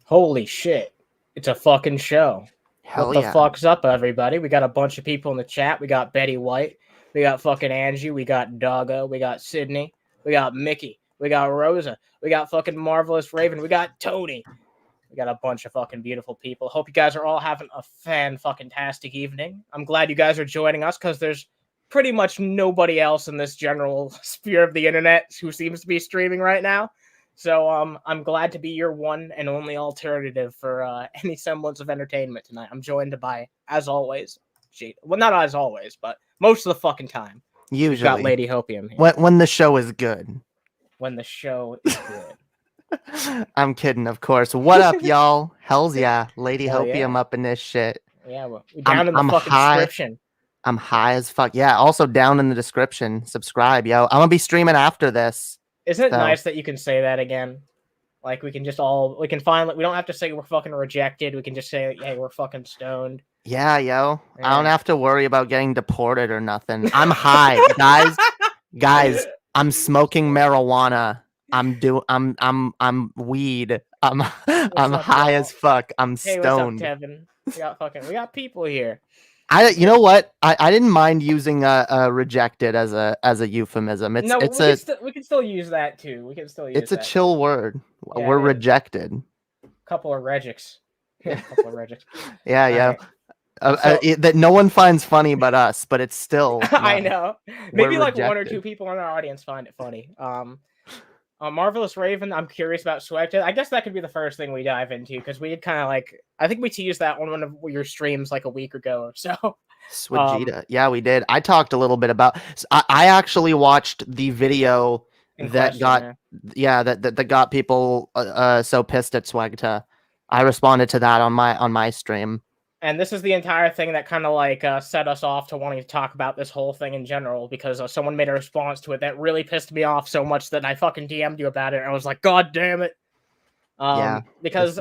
Holy shit. It's a fucking show. Hell What the yeah. fuck's up, everybody? We got a bunch of people in the chat. We got Betty White. We got fucking Angie. We got Doggo. We got Sydney. We got Mickey. We got Rosa. We got fucking Marvelous Raven. We got Tony. We got a bunch of fucking beautiful people. Hope you guys are all having a fan-fucking-tastic evening. I'm glad you guys are joining us because there's pretty much nobody else in this general sphere of the internet who seems to be streaming right now. So I'm glad to be your one and only alternative for any semblance of entertainment tonight. I'm joined by, as always, well, not as always, but most of the fucking time. Usually. We've got Lady Hopium here. When the show is good. When the show is good. I'm kidding, of course. What up, y'all? Hells yeah. Lady Hell Hopium yeah. up in this shit. Yeah, well, down in the fucking description. I'm high as fuck. Yeah, also down in the description. Subscribe, yo. I'm gonna be streaming after this. Isn't it nice that you can say that again? Like, we can finally, we don't have to say we're fucking rejected. We can just say, hey, we're fucking stoned. Yeah, yo. Yeah. I don't have to worry about getting deported or nothing. I'm high, guys. I'm smoking marijuana. I'm weed. I'm high as fuck. I'm stoned. What's up, Kevin? We got people here. You know what? I didn't mind using rejected as a euphemism. We can still use that too. It's a chill word. Yeah, we're rejected. Couple of regics. Couple of regics. Yeah. That no one finds funny but us, but it's still. I know. Maybe like rejected. One or two people in our audience find it funny. Marvelous Raven, I'm curious about SWEGTA. I guess that could be the first thing we dive into because we had kind of I think we teased that on one of your streams like a week ago or so. SWEGTA. Yeah, we did. I talked a little bit about. I actually watched the video that got people so pissed at SWEGTA. I responded to that on my stream. And this is the entire thing that kind of set us off to wanting to talk about this whole thing in general because someone made a response to it that really pissed me off so much that I fucking DM'd you about it. And I was like, God damn it. Because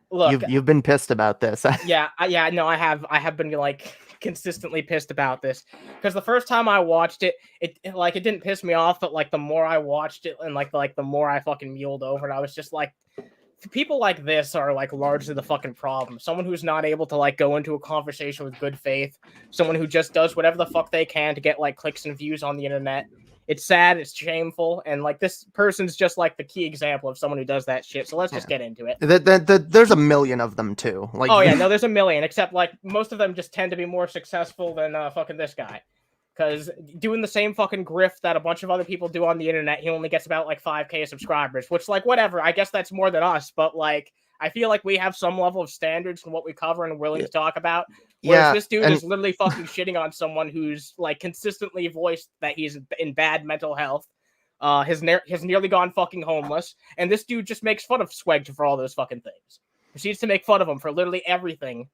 look, you've been pissed about this. No, I have been consistently pissed about this because the first time I watched it didn't piss me off, but the more I watched it and the more I fucking muled over it, I was just like, people like this are largely the fucking problem. Someone who's not able to go into a conversation with good faith. Someone who just does whatever the fuck they can to get clicks and views on the internet. It's sad, it's shameful, and this person's just the key example of someone who does that shit. So let's just get into it. There's a million of them too. There's a million. Except most of them just tend to be more successful than fucking this guy. Because doing the same fucking grift that a bunch of other people do on the internet, he only gets about 5K subscribers, which whatever. I guess that's more than us, but I feel we have some level of standards in what we cover and willing to talk about. Whereas this dude is literally fucking shitting on someone who's consistently voiced that he's in bad mental health, has nearly gone fucking homeless, and this dude just makes fun of SWEGTA for all those fucking things. Proceeds to make fun of him for literally everything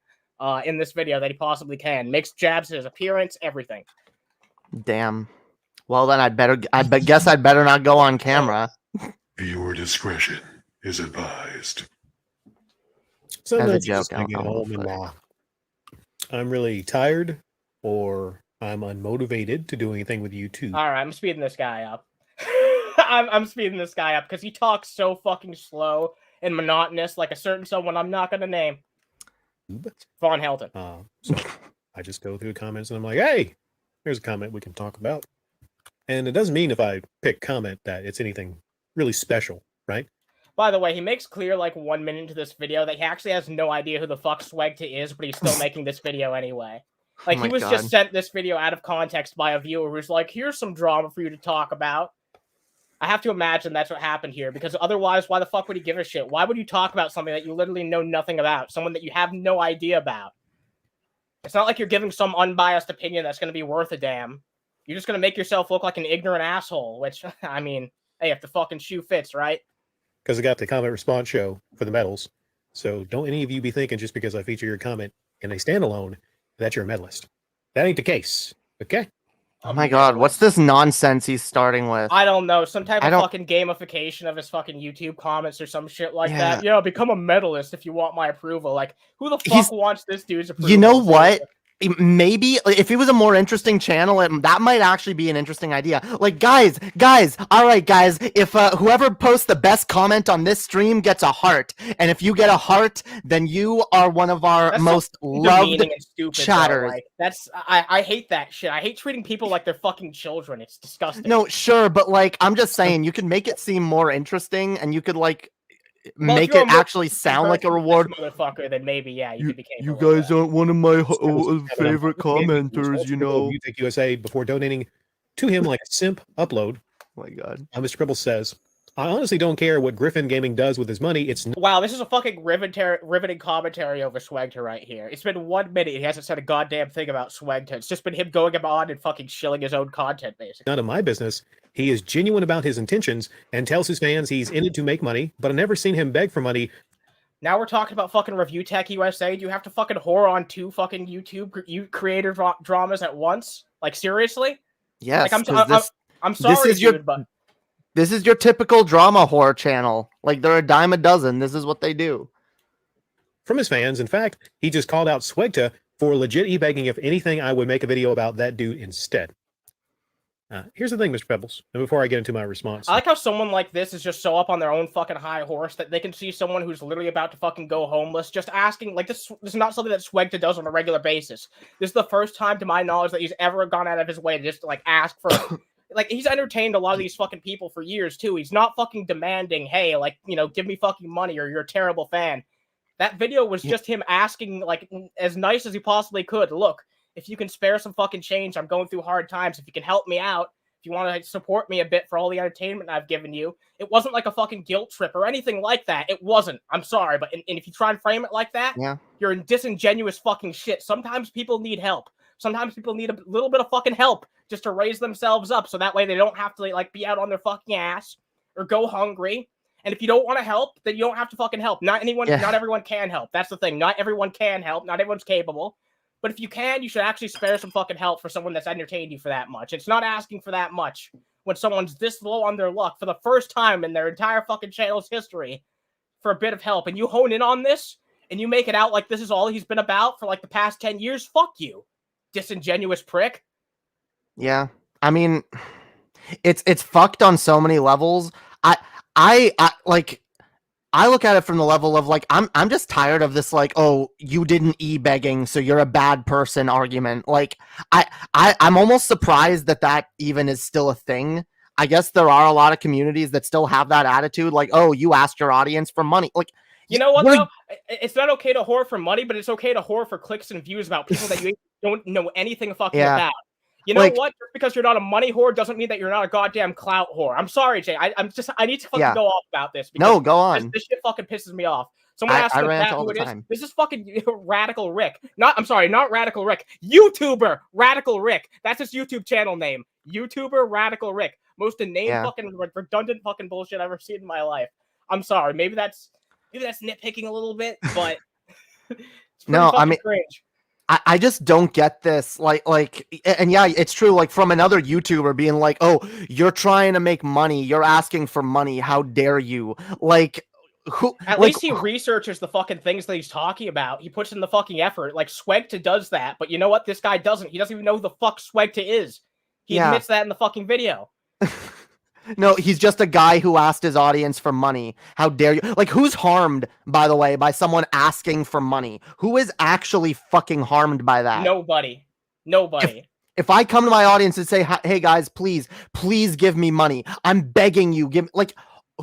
in this video that he possibly can. Makes jabs at his appearance, everything. Damn. Well, then I guess I'd better not go on camera. Viewer discretion is advised. Sometimes I get home and I'm really tired, or I'm unmotivated to do anything with YouTube. All right, I'm speeding this guy up. I'm speeding this guy up because he talks so fucking slow and monotonous, like a certain someone I'm not gonna name. Von Helton. So I just go through comments and I'm like, hey, here's a comment we can talk about. And it doesn't mean if I pick comment that it's anything really special, right? By the way, he makes clear 1 minute into this video that he actually has no idea who the fuck SWEGTA is, but he's still making this video anyway. He was just sent this video out of context by a viewer who's like, here's some drama for you to talk about. I have to imagine that's what happened here, because otherwise, why the fuck would he give a shit? Why would you talk about something that you literally know nothing about? Someone that you have no idea about? It's not like you're giving some unbiased opinion that's going to be worth a damn. You're just going to make yourself look like an ignorant asshole, which, I mean, hey, if the fucking shoe fits, right? Because I got the comment response show for the medals. So don't any of you be thinking just because I feature your comment in a standalone that you're a medalist. That ain't the case. Okay? Oh my god, what's this nonsense he's starting with? I don't know. Some type of fucking gamification of his fucking YouTube comments or some shit like that. Yeah, become a medalist if you want my approval. Who the fuck wants this dude's approval? You know what? Maybe if it was a more interesting channel, that might actually be an interesting idea. Like, guys, all right, guys, if whoever posts the best comment on this stream gets a heart, and if you get a heart, then you are one of our most loved and stupid, chatters. Like, I hate that shit. I hate treating people like they're fucking children. It's disgusting. No, sure, but like, I'm just saying, you can make it seem more interesting, and you could like make it actually sound like a reward. Motherfucker, then maybe you could be capable. You guys aren't one of my favorite commenters, you know. Music USA before donating to him like a simp upload. Oh my God. Mr. Pribble says, I honestly don't care what Griffin Gaming does with his money. It's wow, this is a fucking riveting commentary over SWEGTA right here. It's been 1 minute. He hasn't said a goddamn thing about SWEGTA. It's just been him going on and fucking shilling his own content, basically. None of my business. He is genuine about his intentions and tells his fans he's in it to make money, but I've never seen him beg for money. Now we're talking about fucking Review Tech USA. Do you have to fucking whore on 2 fucking YouTube creator dramas at once? Like, seriously? Yes. Like, I'm sorry, dude, but this is your typical drama horror channel. Like, they're a dime a dozen. This is what they do. From his fans, in fact, he just called out SWEGTA for legit e-begging. If anything, I would make a video about that dude instead. Here's the thing, Mr. Pebbles, and before I get into my response. I like how someone like this is just so up on their own fucking high horse that they can see someone who's literally about to fucking go homeless just asking, like, this is not something that SWEGTA does on a regular basis. This is the first time, to my knowledge, that he's ever gone out of his way to just, like, ask for... like, he's entertained a lot of these fucking people for years, too. He's not fucking demanding, hey, like, you know, give me fucking money or you're a terrible fan. That video was just him asking, like, as nice as he possibly could. Look, if you can spare some fucking change, I'm going through hard times. If you can help me out, if you want to support me a bit for all the entertainment I've given you. It wasn't like a fucking guilt trip or anything like that. It wasn't. I'm sorry, but and if you try and frame it like that, you're in disingenuous fucking shit. Sometimes people need help. Sometimes people need a little bit of fucking help just to raise themselves up, so that way they don't have to like be out on their fucking ass or go hungry. And if you don't want to help, then you don't have to fucking help. Not everyone can help. That's the thing. Not everyone can help. Not everyone's capable. But if you can, you should actually spare some fucking help for someone that's entertained you for that much. It's not asking for that much when someone's this low on their luck for the first time in their entire fucking channel's history for a bit of help. And you hone in on this and you make it out like this is all he's been about for like the past 10 years. Fuck you, disingenuous prick. Yeah. I mean, it's fucked on so many levels. I look at it from the level of like, I'm just tired of this, like, oh, you didn't e-begging, so you're a bad person argument. Like, I'm almost surprised that even is still a thing. I guess there are a lot of communities that still have that attitude, like, oh, you asked your audience for money. Like, you know what, though? It's not okay to whore for money, but it's okay to whore for clicks and views about people that you don't know anything fucking about. You know what? Just because you're not a money whore doesn't mean that you're not a goddamn clout whore. I'm sorry, Jay. I need to fucking go off about this. No, go on. This shit fucking pisses me off. Someone asked me who it is. This is fucking Radical Rick. Not Radical Rick. YouTuber Radical Rick. That's his YouTube channel name. YouTuber Radical Rick. Most inane fucking redundant fucking bullshit I've ever seen in my life. I'm sorry. Maybe that's nitpicking a little bit, but no, I mean, cringe. I just don't get this. And yeah, it's true. Like, from another YouTuber being like, oh, you're trying to make money. You're asking for money. How dare you? Like, who? At least he researches the fucking things that he's talking about. He puts in the fucking effort. Like, SWEGTA does that. But you know what? This guy doesn't. He doesn't even know who the fuck SWEGTA is. He admits that in the fucking video. No, he's just a guy who asked his audience for money. How dare you? Like, who's harmed, by the way, by someone asking for money? Who is actually fucking harmed by that? Nobody. If I come to my audience and say, hey guys, please give me money. I'm begging you, like,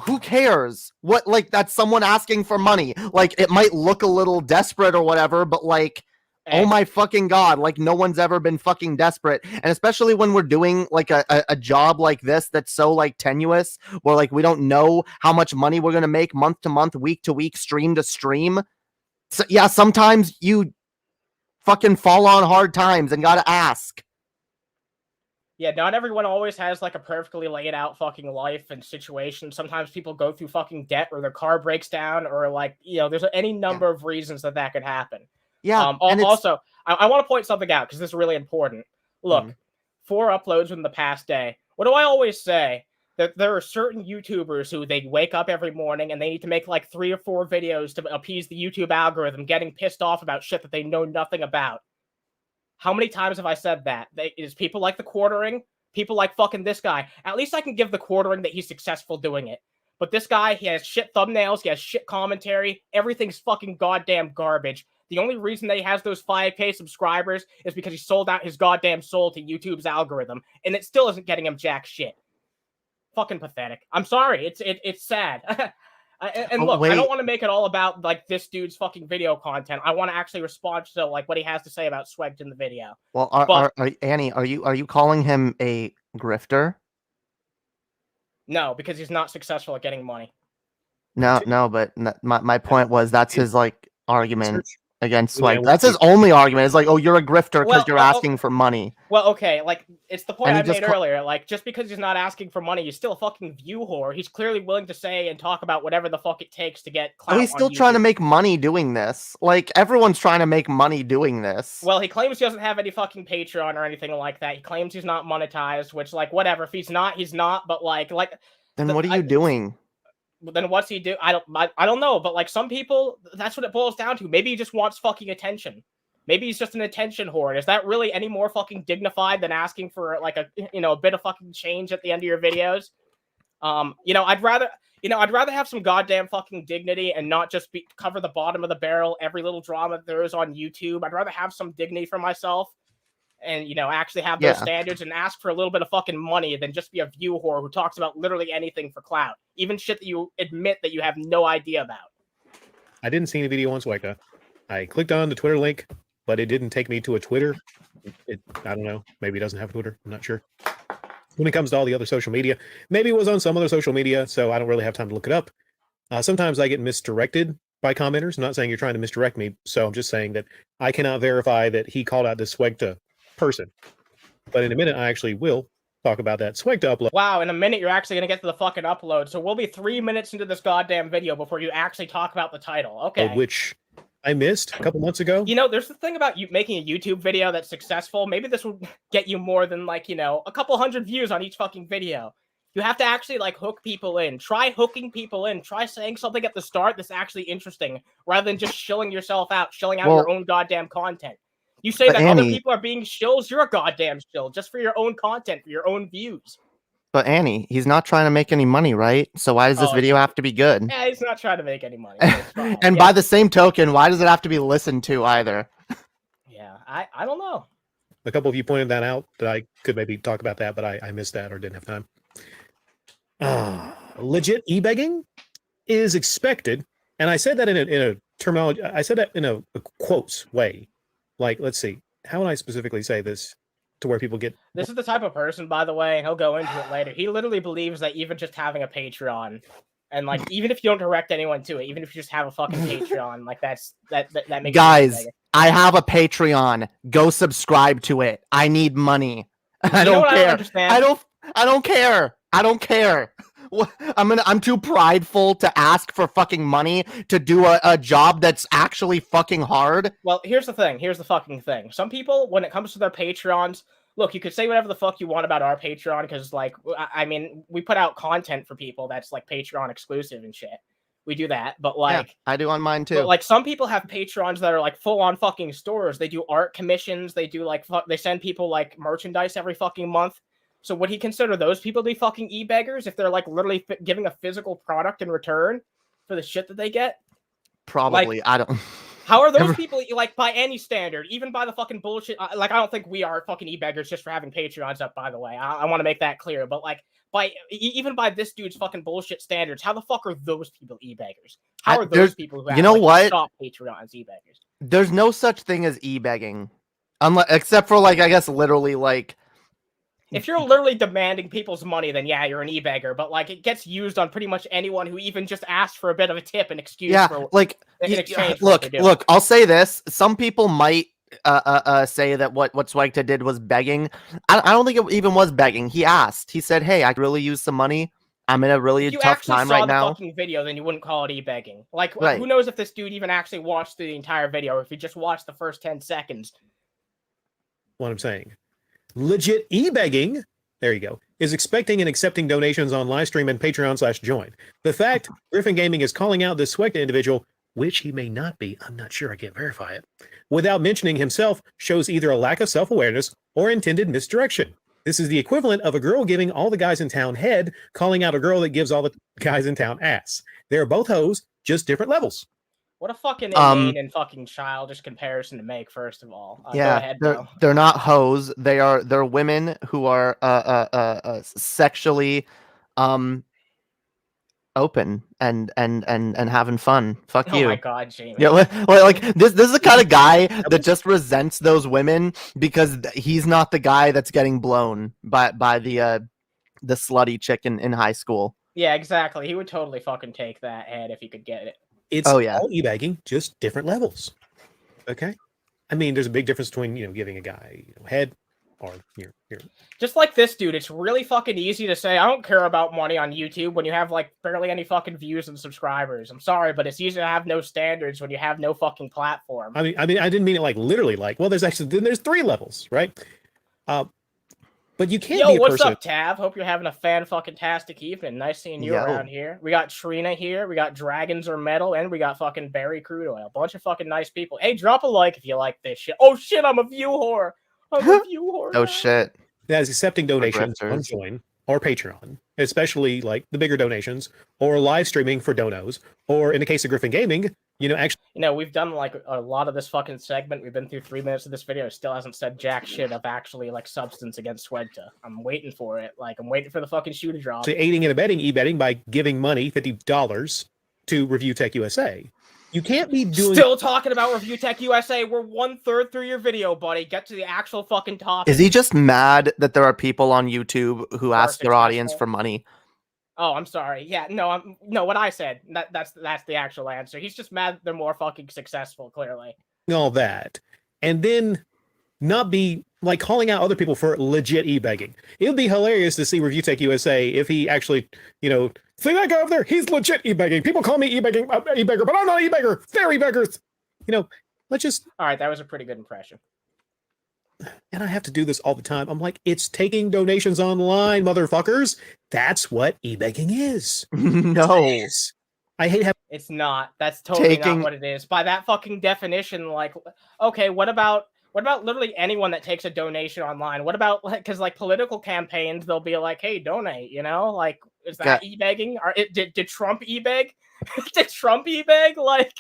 who cares? What, like, that's someone asking for money. Like, it might look a little desperate or whatever, but like, oh my fucking God, like, no one's ever been fucking desperate. And especially when we're doing like a job like this that's so like tenuous, where like we don't know how much money we're gonna make month to month, week to week, stream to stream. So yeah, sometimes you fucking fall on hard times and gotta ask. Yeah, not everyone always has like a perfectly laid out fucking life and situation. Sometimes people go through fucking debt, or their car breaks down, or like, you know, there's any number of reasons that could happen. Yeah. Also, I want to point something out because this is really important. Look, 4 uploads in the past day. What do I always say? That there are certain YouTubers who they wake up every morning and they need to make like 3 or 4 videos to appease the YouTube algorithm, getting pissed off about shit that they know nothing about. How many times have I said that? It is people like the quartering, people like fucking this guy. At least I can give the quartering that he's successful doing it. But this guy, he has shit thumbnails, he has shit commentary, everything's fucking goddamn garbage. The only reason that he has those 5K subscribers is because he sold out his goddamn soul to YouTube's algorithm, and it still isn't getting him jack shit. Fucking pathetic. I'm sorry, it's sad. And look, I don't want to make it all about like this dude's fucking video content. I want to actually respond to like what he has to say about SWEGTA in the video. Well, Annie, are you calling him a grifter? No, because he's not successful at getting money. No, but my point was that's his like argument against Yeah, SWEGTA. That's his only argument. It's like, oh, you're a grifter because Well, you're asking for money. Well, okay, like it's the point And I he just made earlier. Like just because he's not asking for money, he's still a fucking view whore. He's clearly willing to say and talk about whatever the fuck it takes to get clout. Oh, he's still trying to make money doing this. Like everyone's trying to make money doing this. Well, he claims he doesn't have any fucking Patreon or anything like that. He claims he's not monetized, which like whatever. If he's not, he's not. But like then what are you doing? Then what's he do? I don't know. But like some people, that's what it boils down to. Maybe he just wants fucking attention. Maybe he's just an attention whore. Is that really any more fucking dignified than asking for like a bit of fucking change at the end of your videos? I'd rather have some goddamn fucking dignity and not just cover the bottom of the barrel every little drama there is on YouTube. I'd rather have some dignity for myself and actually have those standards and ask for a little bit of fucking money than just be a view whore who talks about literally anything for clout, even shit that you admit that you have no idea about. I didn't see any video on SWEGTA. I clicked on the Twitter link, but it didn't take me to a Twitter. I don't know. Maybe it doesn't have Twitter. I'm not sure. When it comes to all the other social media, maybe it was on some other social media, so I don't really have time to look it up. Sometimes I get misdirected by commenters. I'm not saying you're trying to misdirect me, so I'm just saying that I cannot verify that he called out this SWEGTA person. But in a minute, I actually will talk about that SWEGTA upload. Wow, in a minute, you're actually going to get to the fucking upload. So we'll be 3 minutes into this goddamn video before you actually talk about the title. Okay. Which I missed a couple months ago. There's the thing about you making a YouTube video that's successful. Maybe this will get you more than like, a couple hundred views on each fucking video. You have to actually like hook people in. Try hooking people in. Try saying something at the start that's actually interesting rather than just shilling yourself out, shilling out your own goddamn content. You say that other people are being shills, you're a goddamn shill just for your own content, for your own views. But Annie, he's not trying to make any money, right? So why does this video have to be good? Yeah, he's not trying to make any money. And by the same token, why does it have to be listened to either? Yeah, I don't know. A couple of you pointed that out that I could maybe talk about that, but I missed that or didn't have time. Legit e-begging is expected, and I said that in a terminology. I said that in a quotes way. Like, let's see, how would I specifically say this to where people get... This is the type of person, by the way, and he'll go into it later. He literally believes that even just having a Patreon, and like, even if you don't direct anyone to it, even if you just have a fucking Patreon, like that makes... Guys, I have a Patreon. Go subscribe to it. I need money. I don't care. I don't care. I don't care. I'm too prideful to ask for fucking money to do a job that's actually fucking hard. Well, here's the thing. Here's the fucking thing. Some people, when it comes to their Patreons, look, you could say whatever the fuck you want about our Patreon because, like, I mean, we put out content for people that's like Patreon exclusive and shit. We do that, but like, yeah, I do on mine too. But, like, some people have Patrons that are like full on fucking stores. They do art commissions. They do like they send people like merchandise every fucking month. So would he consider those people to be fucking e-beggars if they're like literally giving a physical product in return for the shit that they get? Probably. Like, I don't. How are those people, like, by any standard, even by the fucking bullshit? Like, I don't think we are fucking e-beggars just for having Patreons up, by the way. I want to make that clear. But like, even by this dude's fucking bullshit standards, how the fuck are those people e-beggars? How are those people who have like, stop Patreons e-beggars? There's no such thing as e-begging, except for like, I guess literally like. If you're literally demanding people's money, then yeah, you're an e-beggar. But like, it gets used on pretty much anyone who even just asks for a bit of a tip and excuse. Yeah, for, like look. I'll say this: some people might say that what SWEGTA did was begging. I don't think it even was begging. He asked. He said, "Hey, I could really use some money. I'm in a really tough time right now." If you actually saw the fucking video, then you wouldn't call it e-begging. Like, who knows if this dude even actually watched the entire video, or if he just watched the first 10 seconds. What I'm saying. Legit e-begging, there you go, is expecting and accepting donations on livestream and Patreon/join. The fact Griffin Gaming is calling out this SWEGTA individual which he may not be. I'm not sure. I can't verify it. Without mentioning himself shows either a lack of self-awareness or intended misdirection. This is the equivalent of a girl giving all the guys in town head, calling out a girl that gives all the guys in town ass. They're both hoes, just different levels. What a fucking inane and fucking childish comparison to make, first of all. Go ahead, they're not hoes. They're women who are sexually open and having fun. Fuck you. Oh my god, Jamie. Yeah, like this is the kind of guy that just resents those women because he's not the guy that's getting blown by the slutty chick in high school. Yeah, exactly. He would totally fucking take that head if he could get it. It's all e-bagging, just different levels. Okay? I mean, there's a big difference between, giving a guy head or here. Just like this dude, it's really fucking easy to say, I don't care about money on YouTube when you have like barely any fucking views and subscribers. I'm sorry, but it's easy to have no standards when you have no fucking platform. I mean, I didn't mean it like literally like, well, there's 3 levels, right? But you can't be a what's person. up, Tav? Hope you're having a fan-fucking-tastic evening. Nice seeing you around here. We got Trina here. We got Dragons or Metal, and we got fucking Barry Crude Oil. A bunch of fucking nice people. Hey, drop a like if you like this shit. Oh, shit, I'm a view whore. I'm a view whore. Oh, shit. That is accepting donations on Join or Patreon, especially like the bigger donations, or live streaming for donos, or in the case of Griffin Gaming, actually. We've done like a lot of this fucking segment. We've been through 3 minutes of this video. It still hasn't said jack shit of actually like substance against SWEGTA. I'm waiting for it. Like, I'm waiting for the fucking shoe to drop. So aiding and abetting e-betting by giving money, $50 to Review Tech USA. You can't be doing. Still talking about Review Tech USA. We're 1/3 through your video, buddy. Get to the actual fucking topic. Is he just mad that there are people on YouTube who ask their audience for money? Oh, I'm sorry. Yeah, no, what I said. That's the actual answer. He's just mad that they're more fucking successful, clearly. All that. And then not be like calling out other people for legit e-begging. It would be hilarious to see Review Tech USA if he actually, see that guy over there? He's legit e-begging. People call me e-beggar, but I'm not e-beggar. They're e-beggars. Let's just. All right, that was a pretty good impression. And I have to do this all the time. I'm like, it's taking donations online, motherfuckers. That's what e-begging is. No. I hate having. It's not. That's totally not what it is. By that fucking definition, like, okay, what about literally anyone that takes a donation online? What about, because like political campaigns, they'll be like, hey, donate, like, is that e-begging? Did Trump e-beg? Did Trump e-beg? Like,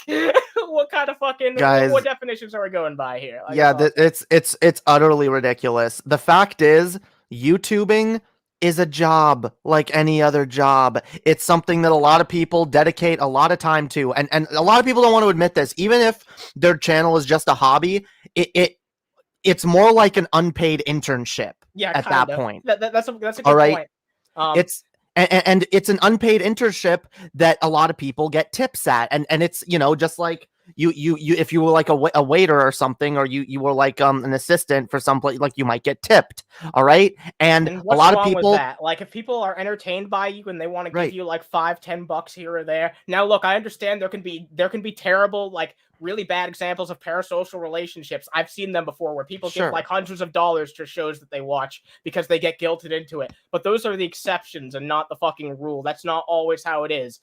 what kind of fucking, guys, what definitions are we going by here? Like, it's utterly ridiculous. The fact is, YouTubing is a job like any other job. It's something that a lot of people dedicate a lot of time to, and a lot of people don't want to admit this. Even if their channel is just a hobby, it's more like an unpaid internship. Yeah, at that point. That's a good all right point. And it's an unpaid internship that a lot of people get tips at, and it's just like you if you were like a waiter or something, or you were like an assistant for some place, like you might get tipped. All right, and a lot of people with that? Like, if people are entertained by you and they want to give you like $5-10 here or there. Now look, I understand there can be terrible, like really bad examples of parasocial relationships. I've seen them before where people give like hundreds of dollars to shows that they watch because they get guilted into it. But those are the exceptions and not the fucking rule. That's not always how it is.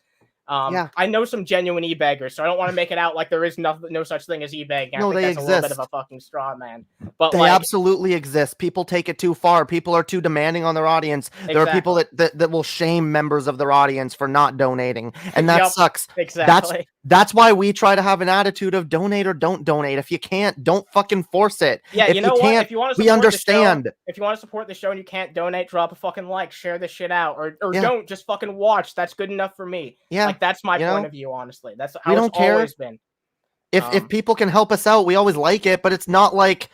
I know some genuine e-beggars, so I don't want to make it out like there is no such thing as e-begging. No, I think they that's exist. A little bit of a fucking straw man. But they absolutely exist. People take it too far. People are too demanding on their audience. There are people that will shame members of their audience for not donating, and that sucks. Exactly. That's why we try to have an attitude of donate or don't donate. If you can't, don't fucking force it. Yeah, if you know what? If you want to, we understand. If you want to support the show and you can't donate, drop a fucking like, share this shit out, or don't just fucking watch. That's good enough for me. Yeah, like that's my point of view. Honestly, that's how we don't it's care. Always been. If people can help us out, we always like it. But it's not like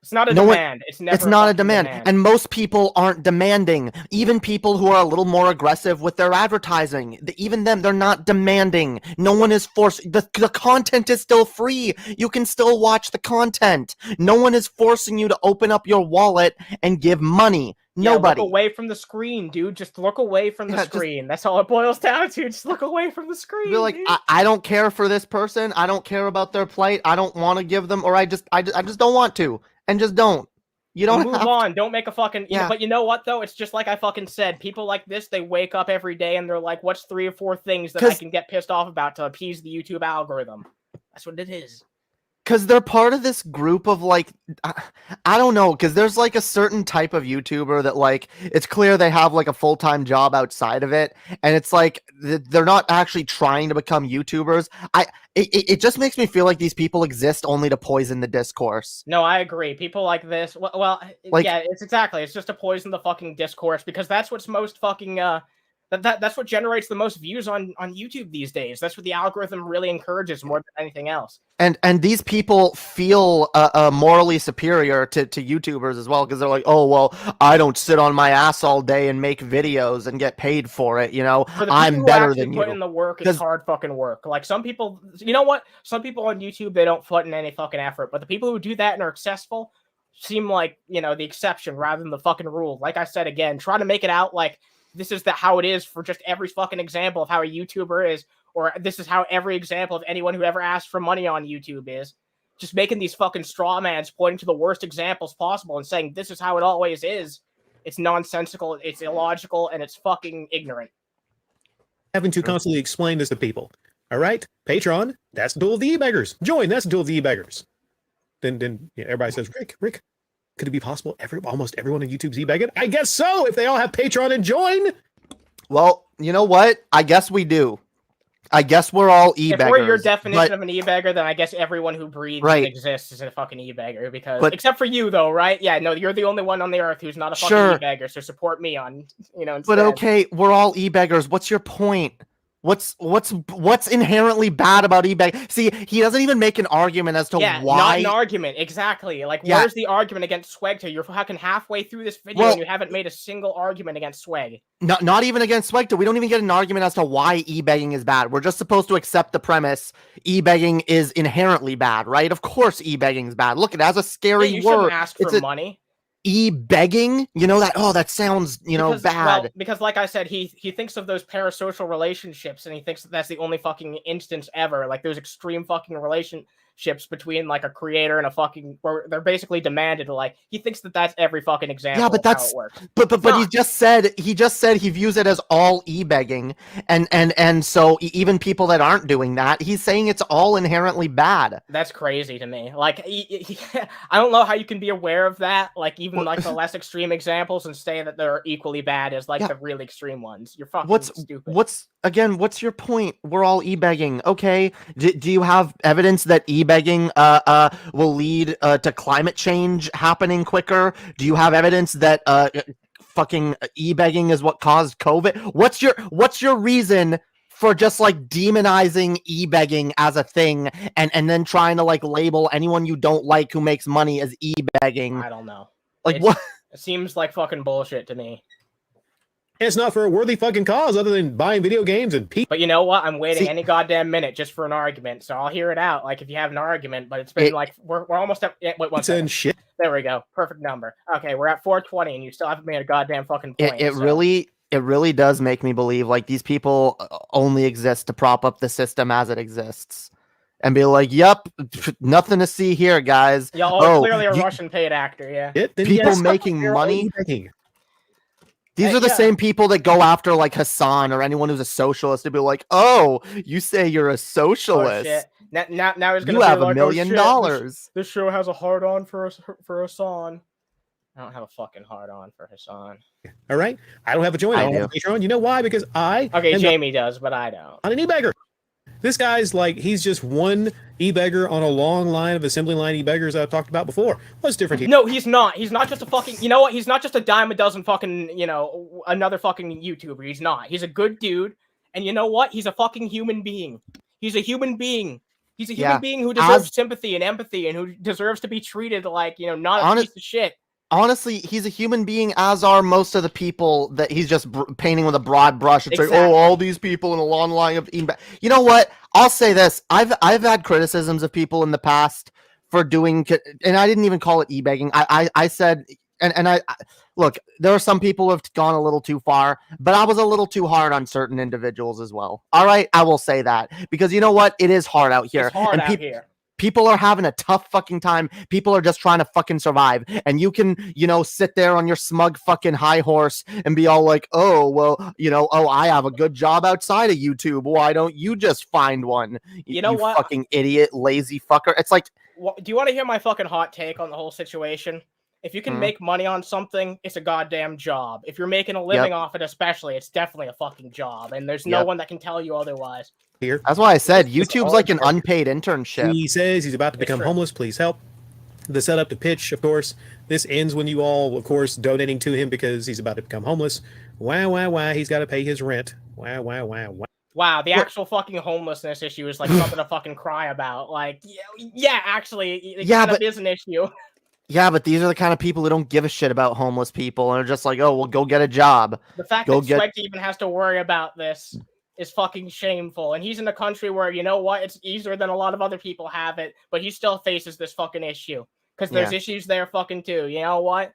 It's not a demand. It's not a demand. And most people aren't demanding. Even people who are a little more aggressive with their advertising, even them, they're not demanding. No one is forced. The content is still free. You can still watch the content. No one is forcing you to open up your wallet and give money. Nobody. Look away from the screen, dude. Just look away from the screen. That's all it boils down to. Just look away from the screen. Be like, I don't care for this person. I don't care about their plight. I don't want to give them, or I just don't want to. And just don't. You don't move have on. Don't make a fucking. Yeah. But you know what though? It's just like I fucking said. People like this, they wake up every day and they're like, "What's 3 or 4 things that I can get pissed off about to appease the YouTube algorithm?" That's what it is. Because they're part of this group of like, I don't know, because there's like a certain type of YouTuber that like, it's clear they have like a full-time job outside of it. And it's like, they're not actually trying to become YouTubers. It just makes me feel like these people exist only to poison the discourse. No, I agree. People like this, well, Like- yeah, it's just to poison the fucking discourse because that's what's most fucking, that's what generates the most views on YouTube these days. That's what the algorithm really encourages more than anything else. And these people feel morally superior to YouTubers as well because they're like, oh well, I don't sit on my ass all day and make videos and get paid for it. You know, I'm better than you. Put in the work, it's hard fucking work. Like some people, you know what? Some people on YouTube they don't put in any fucking effort, but the people who do that and are successful seem like the exception rather than the fucking rule. Like I said again, try to make it out like this is how it is for just every fucking example of how a YouTuber is, or this is how every example of anyone who ever asked for money on YouTube is. Just making these fucking straw mans pointing to the worst examples possible and saying this is how it always is. It's nonsensical, it's illogical, and it's fucking ignorant. Having to constantly explain this to people. All right, Patreon, that's the duel of the e-beggars. Join, that's the duel of the e-beggars. Then everybody says, Rick, could it be possible almost everyone on YouTube's e-begging? I guess so, if they all have Patreon and join. Well, you know what? I guess we do. I guess we're all e-beggars. If we're your definition of an e-beggar, then I guess everyone who breathes and exists is a fucking e-beggar. Because except for you, though, right? Yeah, no, you're the only one on the earth who's not a fucking e-beggar. So support me on, instead. But okay, we're all e-beggars. What's your point? What's inherently bad about eBay? See, he doesn't even make an argument as to why. Not an argument, exactly. Like, where's the argument against SWEGTA? You're fucking halfway through this video and you haven't made a single argument against SWEG. Not even against SWEGTA. We don't even get an argument as to why e-begging is bad. We're just supposed to accept the premise e-begging is inherently bad, right? Of course e-begging is bad. Look, it has a scary you word. Shouldn't ask for money. E-begging, that sounds bad. Well, because like I said, he thinks of those parasocial relationships and he thinks that's the only fucking instance ever, like those extreme fucking relationships between like a creator and a fucking, where they're basically demanded. Like he thinks that's every fucking example. Yeah, but that's how it works. But he just said he views it as all e-begging, and so even people that aren't doing that, he's saying it's all inherently bad. That's crazy to me. Like I don't know how you can be aware of that. Like even like the less extreme examples and say that they're equally bad as like the really extreme ones. You're fucking stupid. What's your point? We're all e-begging. Okay. Do you have evidence that e-begging will lead to climate change happening quicker? Do you have evidence that fucking e-begging is what caused COVID? What's your reason for just like demonizing e-begging as a thing and then trying to like label anyone you don't like who makes money as e-begging? I don't know. Like what? It seems like fucking bullshit to me. It's not for a worthy fucking cause other than buying video games and people. But you know what? I'm waiting any goddamn minute just for an argument, so I'll hear it out. Like if you have an argument, but it's been like we're almost at wait 1 second. Shit. There we go. Perfect number. Okay, we're at 4:20 and you still haven't made a goddamn fucking point. It really does make me believe like these people only exist to prop up the system as it exists. And be like, yep, nothing to see here, guys. Y'all clearly a Russian paid actor, yeah. People making money. These are the same people that go after like Hassan or anyone who's a socialist to be like, oh, you say you're a socialist. Oh, shit. Now he's gonna have like, $1 million. This show has a hard on for Hassan. I don't have a fucking hard on for Hassan. All right, I don't have a joint. I don't have a Patreon. You know why? Because Jamie does, but I don't. I'm an e-beggar. This guy's like, he's just one e-beggar on a long line of assembly line e-beggars I've talked about before. What's different here? No, he's not. He's not just a fucking, you know what? He's not just a dime a dozen fucking, another fucking YouTuber. He's not. He's a good dude. And you know what? He's a fucking human being. He's a human being. He's a human being who deserves sympathy and empathy and who deserves to be treated like, not a piece of shit. Honestly, he's a human being, as are most of the people that he's just painting with a broad brush. It's like, oh, all these people in a long line of you know what? I'll say this: I've had criticisms of people in the past for doing, and I didn't even call it e-begging. I said, and I look, there are some people who have gone a little too far, but I was a little too hard on certain individuals as well. All right, I will say that because you know what? It is hard out here. It's hard out here. People are having a tough fucking time. People are just trying to fucking survive. And you can, sit there on your smug fucking high horse and be all like, oh, well, I have a good job outside of YouTube. Why don't you just find one? You know what? Fucking idiot, lazy fucker. It's like, do you want to hear my fucking hot take on the whole situation? If you can make money on something, it's a goddamn job. If you're making a living off it, especially, it's definitely a fucking job. And there's no one that can tell you otherwise. Here. That's why I said YouTube's like an unpaid internship. He says he's about to become homeless. Please help. The setup to pitch, of course. This ends when you all, of course, donating to him because he's about to become homeless. Wow. He's got to pay his rent. Wow. Wow, the actual fucking homelessness issue is like something to fucking cry about. Like, yeah, actually, it kind of is an issue. Yeah, but these are the kind of people who don't give a shit about homeless people and are just like, oh, well, go get a job. The fact that SWEGTA even has to worry about this is fucking shameful. And he's in a country where, you know what, it's easier than a lot of other people have it, but he still faces this fucking issue. Because there's issues there fucking too. You know what?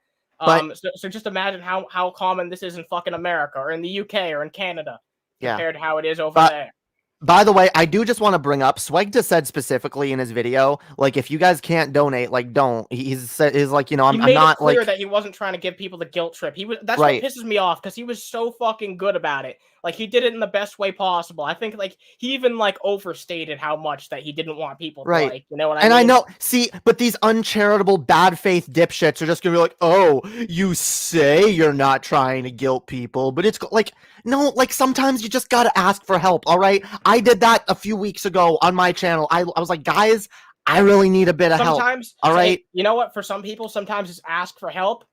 So just imagine how common this is in fucking America or in the UK or in Canada compared to how it is over there. By the way, I do just want to bring up, SWEGTA said specifically in his video, like, if you guys can't donate, like, don't. He's like, I'm not clear like that he wasn't trying to give people the guilt trip. That's what pisses me off, because he was so fucking good about it. Like, he did it in the best way possible. I think, like, he even, like, overstated how much that he didn't want people to like, you know what I mean? And I know, see, but these uncharitable, bad faith dipshits are just gonna be like, oh, you say you're not trying to guilt people, but it's like, no, like, sometimes you just gotta ask for help, all right? I did that a few weeks ago on my channel. I was like, guys, I really need a bit of help, all right? You know what? For some people, sometimes it's ask for help.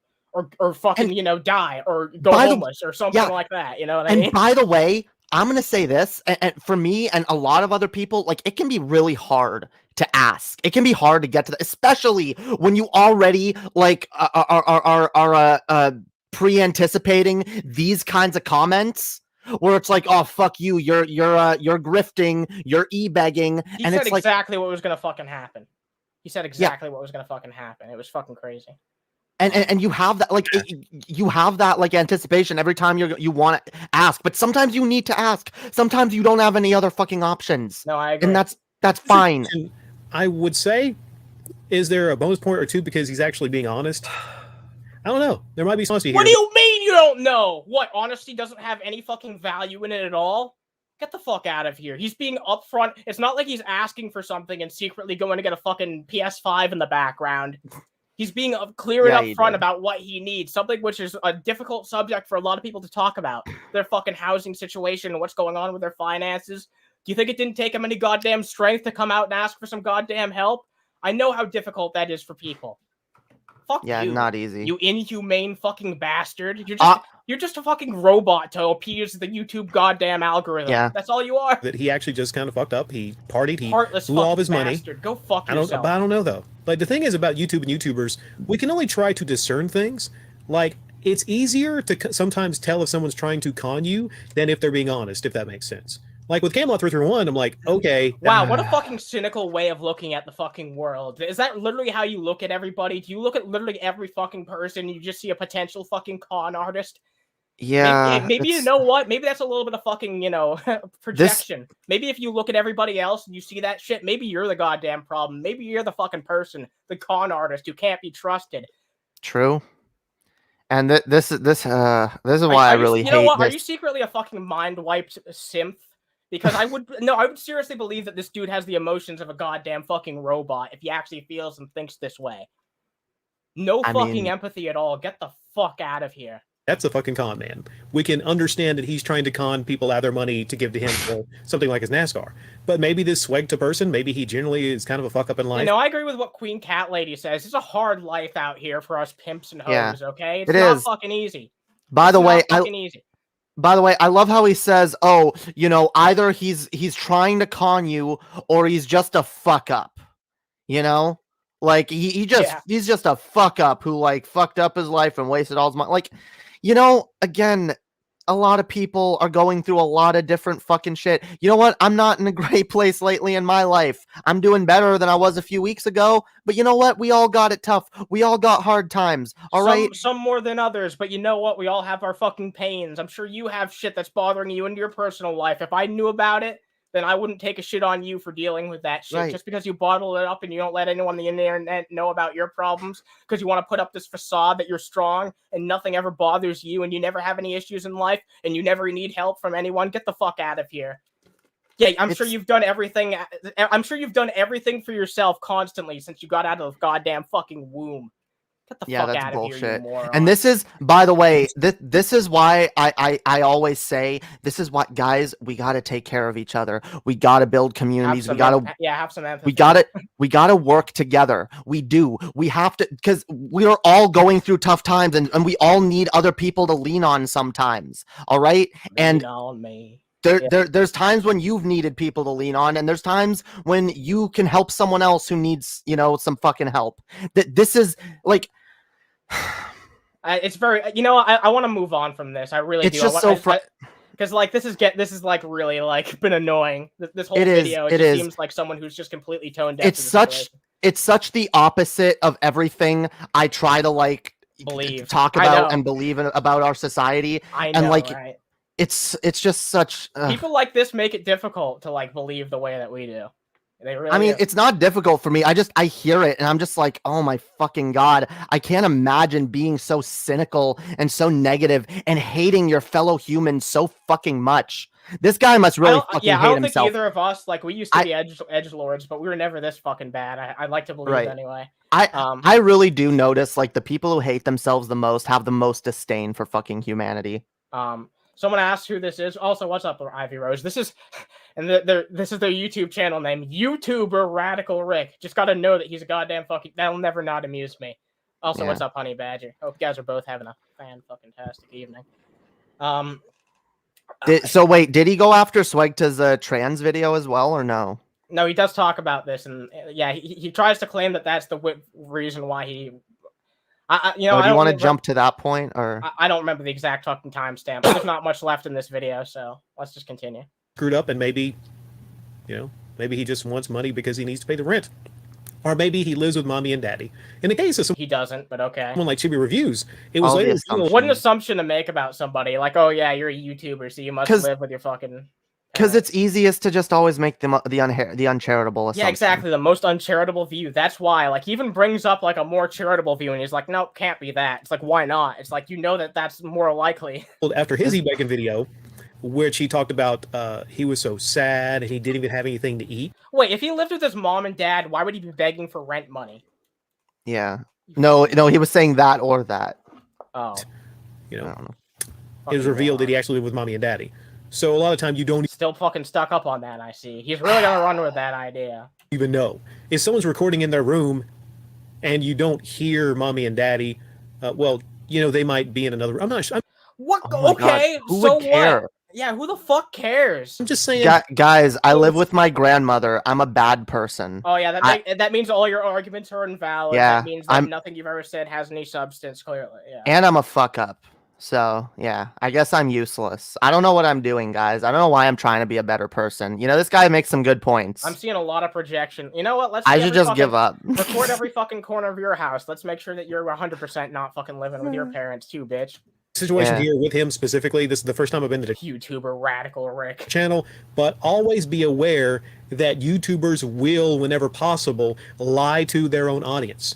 Or fucking, die, or go homeless, or something like that. You know what I mean? And by the way, I'm going to say this, and for me and a lot of other people, like, it can be really hard to ask. It can be hard to get to especially when you already, like, are pre-anticipating these kinds of comments. Where it's like, oh, fuck you, you're grifting, you're e-begging. He said exactly what was going to fucking happen. He said exactly what was going to fucking happen. It was fucking crazy. And you have that, like, you have that, like, anticipation every time you want to ask, but sometimes you need to ask. Sometimes you don't have any other fucking options. No, I agree. And that's fine. And I would say, is there a bonus point or two because he's actually being honest? I don't know. There might be honesty here. What do you mean you don't know? What, honesty doesn't have any fucking value in it at all? Get the fuck out of here. He's being upfront. It's not like he's asking for something and secretly going to get a fucking PS5 in the background. He's being clear and upfront about what he needs, something which is a difficult subject for a lot of people to talk about. Their fucking housing situation and what's going on with their finances. Do you think it didn't take him any goddamn strength to come out and ask for some goddamn help? I know how difficult that is for people. Fuck you. Yeah, not easy. You inhumane fucking bastard. You're just a fucking robot to appease the YouTube goddamn algorithm. Yeah. That's all you are. That he actually just kind of fucked up. He partied. He Heartless blew all of his bastard. money. Go fuck yourself. But I don't know, though. Like, the thing is about YouTube and YouTubers, we can only try to discern things. Like, it's easier to sometimes tell if someone's trying to con you than if they're being honest, if that makes sense. Like, with Camelot 331, I'm like, okay. Wow, what a fucking cynical way of looking at the fucking world. Is that literally how you look at everybody? Do you look at literally every fucking person and you just see a potential fucking con artist? Yeah. Maybe you know what? Maybe that's a little bit of fucking, projection. Maybe if you look at everybody else and you see that shit, maybe you're the goddamn problem. Maybe you're the fucking person, the con artist who can't be trusted. True. And this is why I really hate this. Are you secretly a fucking mind-wiped synth? Because I would seriously believe that this dude has the emotions of a goddamn fucking robot if he actually feels and thinks this way. No fucking empathy at all. Get the fuck out of here. That's a fucking con man. We can understand that he's trying to con people out of their money to give to him for something like his NASCAR. But maybe this SWEGTA person, maybe he generally is kind of a fuck up in life. I agree with what Queen Cat Lady says. It's a hard life out here for us pimps and hoes, okay? It's not fucking easy. By the way, I love how he says, "Oh, either he's trying to con you or he's just a fuck up." Like he's just a fuck up who like fucked up his life and wasted all his money. Like, again, a lot of people are going through a lot of different fucking shit. You know what? I'm not in a great place lately in my life. I'm doing better than I was a few weeks ago. But you know what? We all got it tough. We all got hard times. All right. Some more than others. But you know what? We all have our fucking pains. I'm sure you have shit that's bothering you in your personal life. If I knew about it, then I wouldn't take a shit on you for dealing with that shit. Right. Just because you bottle it up and you don't let anyone on the internet know about your problems because you want to put up this facade that you're strong and nothing ever bothers you and you never have any issues in life and you never need help from anyone. Get the fuck out of here. Yeah, I'm sure you've done everything. I'm sure you've done everything for yourself constantly since you got out of the goddamn fucking womb. Get the fuck that's out bullshit. of here, you moron. And this is, by the way, this is why I always say, this is what, guys, we got to take care of each other. We got to build communities. We got to, have some empathy. we got to work together. We do. We have to, because we are all going through tough times and we all need other people to lean on sometimes. All right. Lean on me. There's times when you've needed people to lean on, and there's times when you can help someone else who needs, some fucking help. This is like, it's very, I want to move on from this. I really do. It's just so because like this is like really like been annoying. This whole video, it just seems like someone who's just completely tone deaf. It's such the opposite of everything I try to like talk about and believe in about our society. I know, and like. Right? It's just such people like this make it difficult to like believe the way that we do. They really I mean, it's not difficult for me. I hear it and I'm just like, oh my fucking God. I can't imagine being so cynical and so negative and hating your fellow humans so fucking much. This guy must really fucking hate himself. I don't think either of us, like, we used to be edgelords, but we were never this fucking bad. I'd like to believe anyway. I really do notice, like, the people who hate themselves the most have the most disdain for fucking humanity. Someone asked who this is. Also, what's up, Ivy Rose? This is, and this is their YouTube channel name, YouTuber Radical Rick. Just got to know that he's a goddamn fucking. That'll never not amuse me. Also, what's up, Honey Badger? Hope you guys are both having a fan-fucking-tastic evening. So wait, did he go after SWEGTA's trans video as well, or no? No, he does talk about this, and yeah, he tries to claim that that's the reason why he. Do you want to jump to that point, or I don't remember the exact fucking timestamp. There's not much left in this video, so let's just continue. Screwed up, and maybe, maybe he just wants money because he needs to pay the rent, or maybe he lives with mommy and daddy. In the case of he doesn't, but okay. Someone like Chibi Reviews, it was later. What an assumption to make about somebody. Like, oh yeah, you're a YouTuber, so you must live with your fucking. Because it's easiest to just always make the uncharitable assumption. Yeah, exactly. The most uncharitable view. That's why. Like, he even brings up like a more charitable view, and he's like, "Nope, can't be that." It's like, why not? It's like, that's more likely. Well, after his e-bacon video, which he talked about, he was so sad and he didn't even have anything to eat. Wait, if he lived with his mom and dad, why would he be begging for rent money? Yeah. No, he was saying that or that. Oh. I don't know. It was revealed that he actually lived with mommy and daddy. So a lot of times you don't still fucking stuck up on that. I see. He's really gonna run with that idea. Even know if someone's recording in their room, and you don't hear mommy and daddy, they might be in another room. I'm not sure. What? Oh okay. Who would care? What? Yeah. Who the fuck cares? I'm just saying. Guys, I live with my grandmother. I'm a bad person. Oh yeah, that means all your arguments are invalid. Yeah, that means that nothing you've ever said has any substance. Clearly. Yeah. And I'm a fuck up. So, yeah, I guess I'm useless. I don't know what I'm doing, guys. I don't know why I'm trying to be a better person. This guy makes some good points. I'm seeing a lot of projection. You know what? I should just give up. Record every fucking corner of your house. Let's make sure that you're 100% not fucking living with your parents too, bitch. Situation here with him specifically. This is the first time I've been to the YouTuber Radical Rick channel, but always be aware that YouTubers will, whenever possible, lie to their own audience.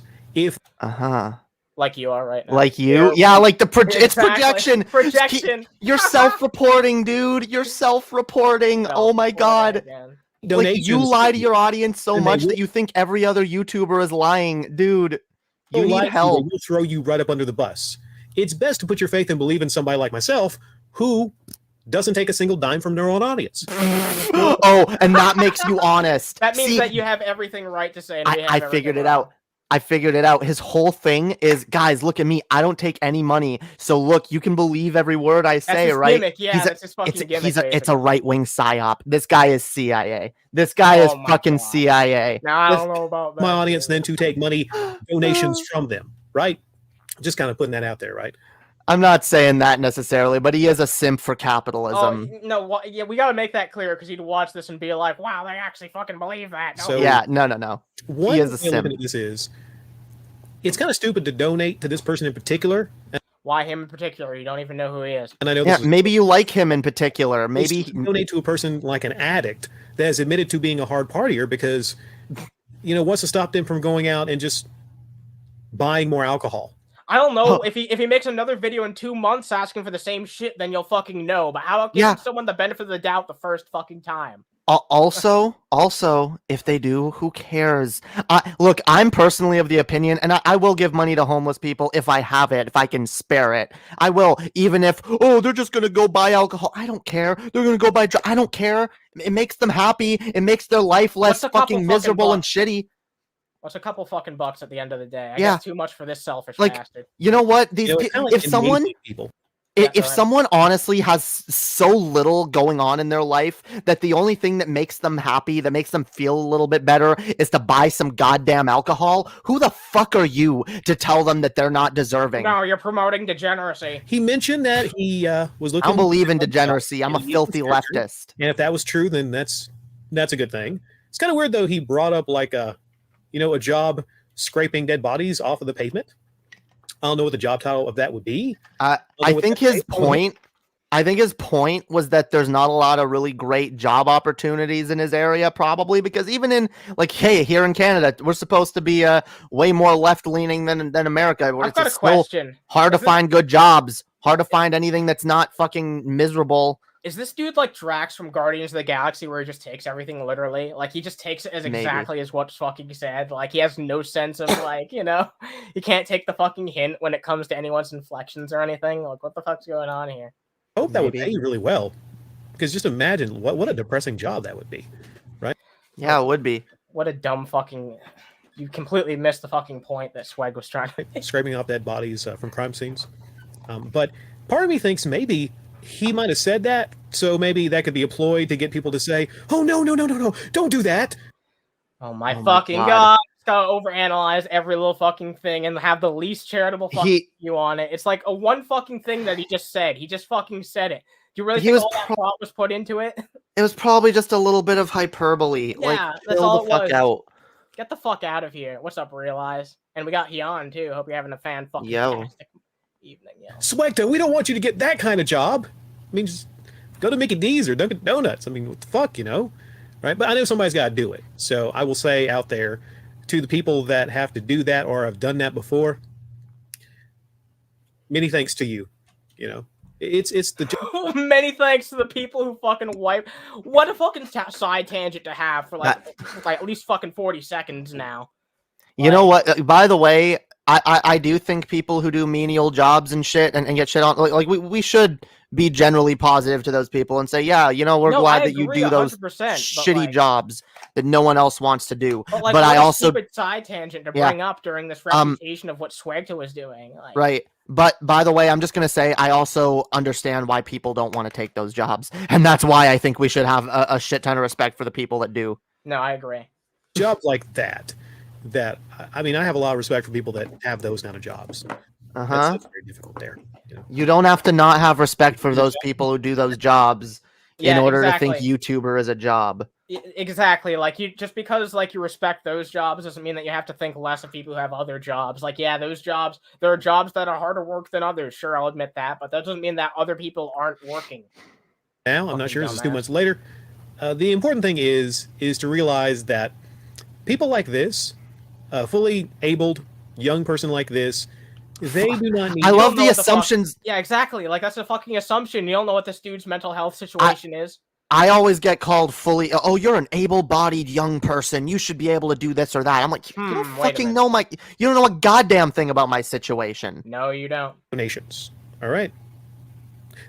Like you are right now. Like you? Yeah, like it's projection. Projection. You're self-reporting, dude. You're self-reporting. Oh my God. Like, you lie to your audience so much that you think every other YouTuber is lying. Dude, you need help. They will throw you right up under the bus. It's best to put your faith and believe in somebody like myself who doesn't take a single dime from their own audience. Oh, and that makes you honest. That means that you have everything right to say. And I figured it out. His whole thing is, guys, look at me. I don't take any money. So look, you can believe every word I say, his right? Gimmick. Yeah, that's his fucking gimmick. It's a right-wing psyop. This guy is CIA. This guy is fucking CIA. No, I don't know about that. My audience then to take money, donations from them, right? Just kind of putting that out there, right? I'm not saying that necessarily, but he is a simp for capitalism. Oh, no, yeah, we got to make that clear because he'd watch this and be like, wow, they actually fucking believe that. So, yeah, no. He is a simp. It's kind of stupid to donate to this person in particular. Why him in particular? You don't even know who he is. And I know Yeah, this is maybe you like him in particular. Maybe donate to a person like an addict that has admitted to being a hard partier because, what's to stop them from going out and just buying more alcohol? I don't know. If he makes another video in 2 months asking for the same shit, then you'll fucking know. But how about giving someone the benefit of the doubt the first fucking time? Also, if they do, who cares? Look, I'm personally of the opinion, and I will give money to homeless people if I have it, if I can spare it. I will, even if, they're just going to go buy alcohol. I don't care. They're going to go buy I don't care. It makes them happy. It makes their life less fucking miserable and shitty. What's a couple fucking bucks at the end of the day? I guess too much for this selfish bastard. You know what? If someone... If someone honestly has so little going on in their life that the only thing that makes them happy, that makes them feel a little bit better, is to buy some goddamn alcohol, who the fuck are you to tell them that they're not deserving? No, you're promoting degeneracy. He mentioned that he was looking... I don't believe in degeneracy. I'm a filthy leftist. And if that was true, then that's a good thing. It's kind of weird, though, he brought up like a job scraping dead bodies off of the pavement. I don't know what the job title of that would be. I think his point was that there's not a lot of really great job opportunities in his area, probably because even in here in Canada, we're supposed to be way more left leaning than America. I've got a question. Hard to find good jobs. Hard to find anything that's not fucking miserable. Is this dude like Drax from Guardians of the Galaxy, where he just takes everything literally? Like, he just takes it as exactly as what's fucking said. Like, he has no sense of, he can't take the fucking hint when it comes to anyone's inflections or anything. Like, what the fuck's going on here? I hope that would pay really well. Because just imagine what a depressing job that would be, right? Yeah, it would be. What a dumb fucking... You completely missed the fucking point that Swag was trying to make. Scraping off dead bodies from crime scenes. But part of me thinks maybe... he might have said that, so maybe that could be a ploy to get people to say, "Oh no, don't do that." Oh my fucking god! Gotta overanalyze every little fucking thing and have the least charitable fucking view on it. It's like a one fucking thing that he just said. He just fucking said it. Do you really think all that thought was put into it? It was probably just a little bit of hyperbole. Yeah, that's all it was. Out. Get the fuck out of here. What's up, Realize? And we got Hyun too. Hope you're having a fan-fucking-tastic evening. Yeah. SWEGTA, we don't want you to get that kind of job. I mean, just go to Mickey D's or Dunkin' Donuts. I mean, what the fuck, right? But I know somebody's got to do it. So I will say out there to the people that have to do that or have done that before, many thanks to you. It's the many thanks to the people who fucking wipe. What a fucking side tangent to have for like at least fucking 40 seconds now. You know what? By the way, I do think people who do menial jobs and shit and get shit on, we should be generally positive to those people and say, yeah, we're glad that you do those shitty jobs that no one else wants to do. But I also stupid side tangent to bring up during this reputation of what SWEGTA was doing. Right. But by the way, I'm just going to say I also understand why people don't want to take those jobs. And that's why I think we should have a shit ton of respect for the people that do. No, I agree. Jobs like that, I mean, I have a lot of respect for people that have those kind of jobs. That's very difficult there. You don't have to not have respect for those people who do those jobs in order to think YouTuber is a job. Exactly. Just because you respect those jobs doesn't mean that you have to think less of people who have other jobs. Those jobs, there are jobs that are harder work than others. Sure, I'll admit that, but that doesn't mean that other people aren't working. Now, I'm not sure. This is 2 months later. The important thing is to realize that people like this, a fully abled young person like this, they do not need... I love the assumptions. Yeah, exactly. That's a fucking assumption. You don't know what this dude's mental health situation is. I always get called fully, you're an able-bodied young person. You should be able to do this or that. I'm like, you don't fucking know you don't know a goddamn thing about my situation. No, you don't. Donations. All right.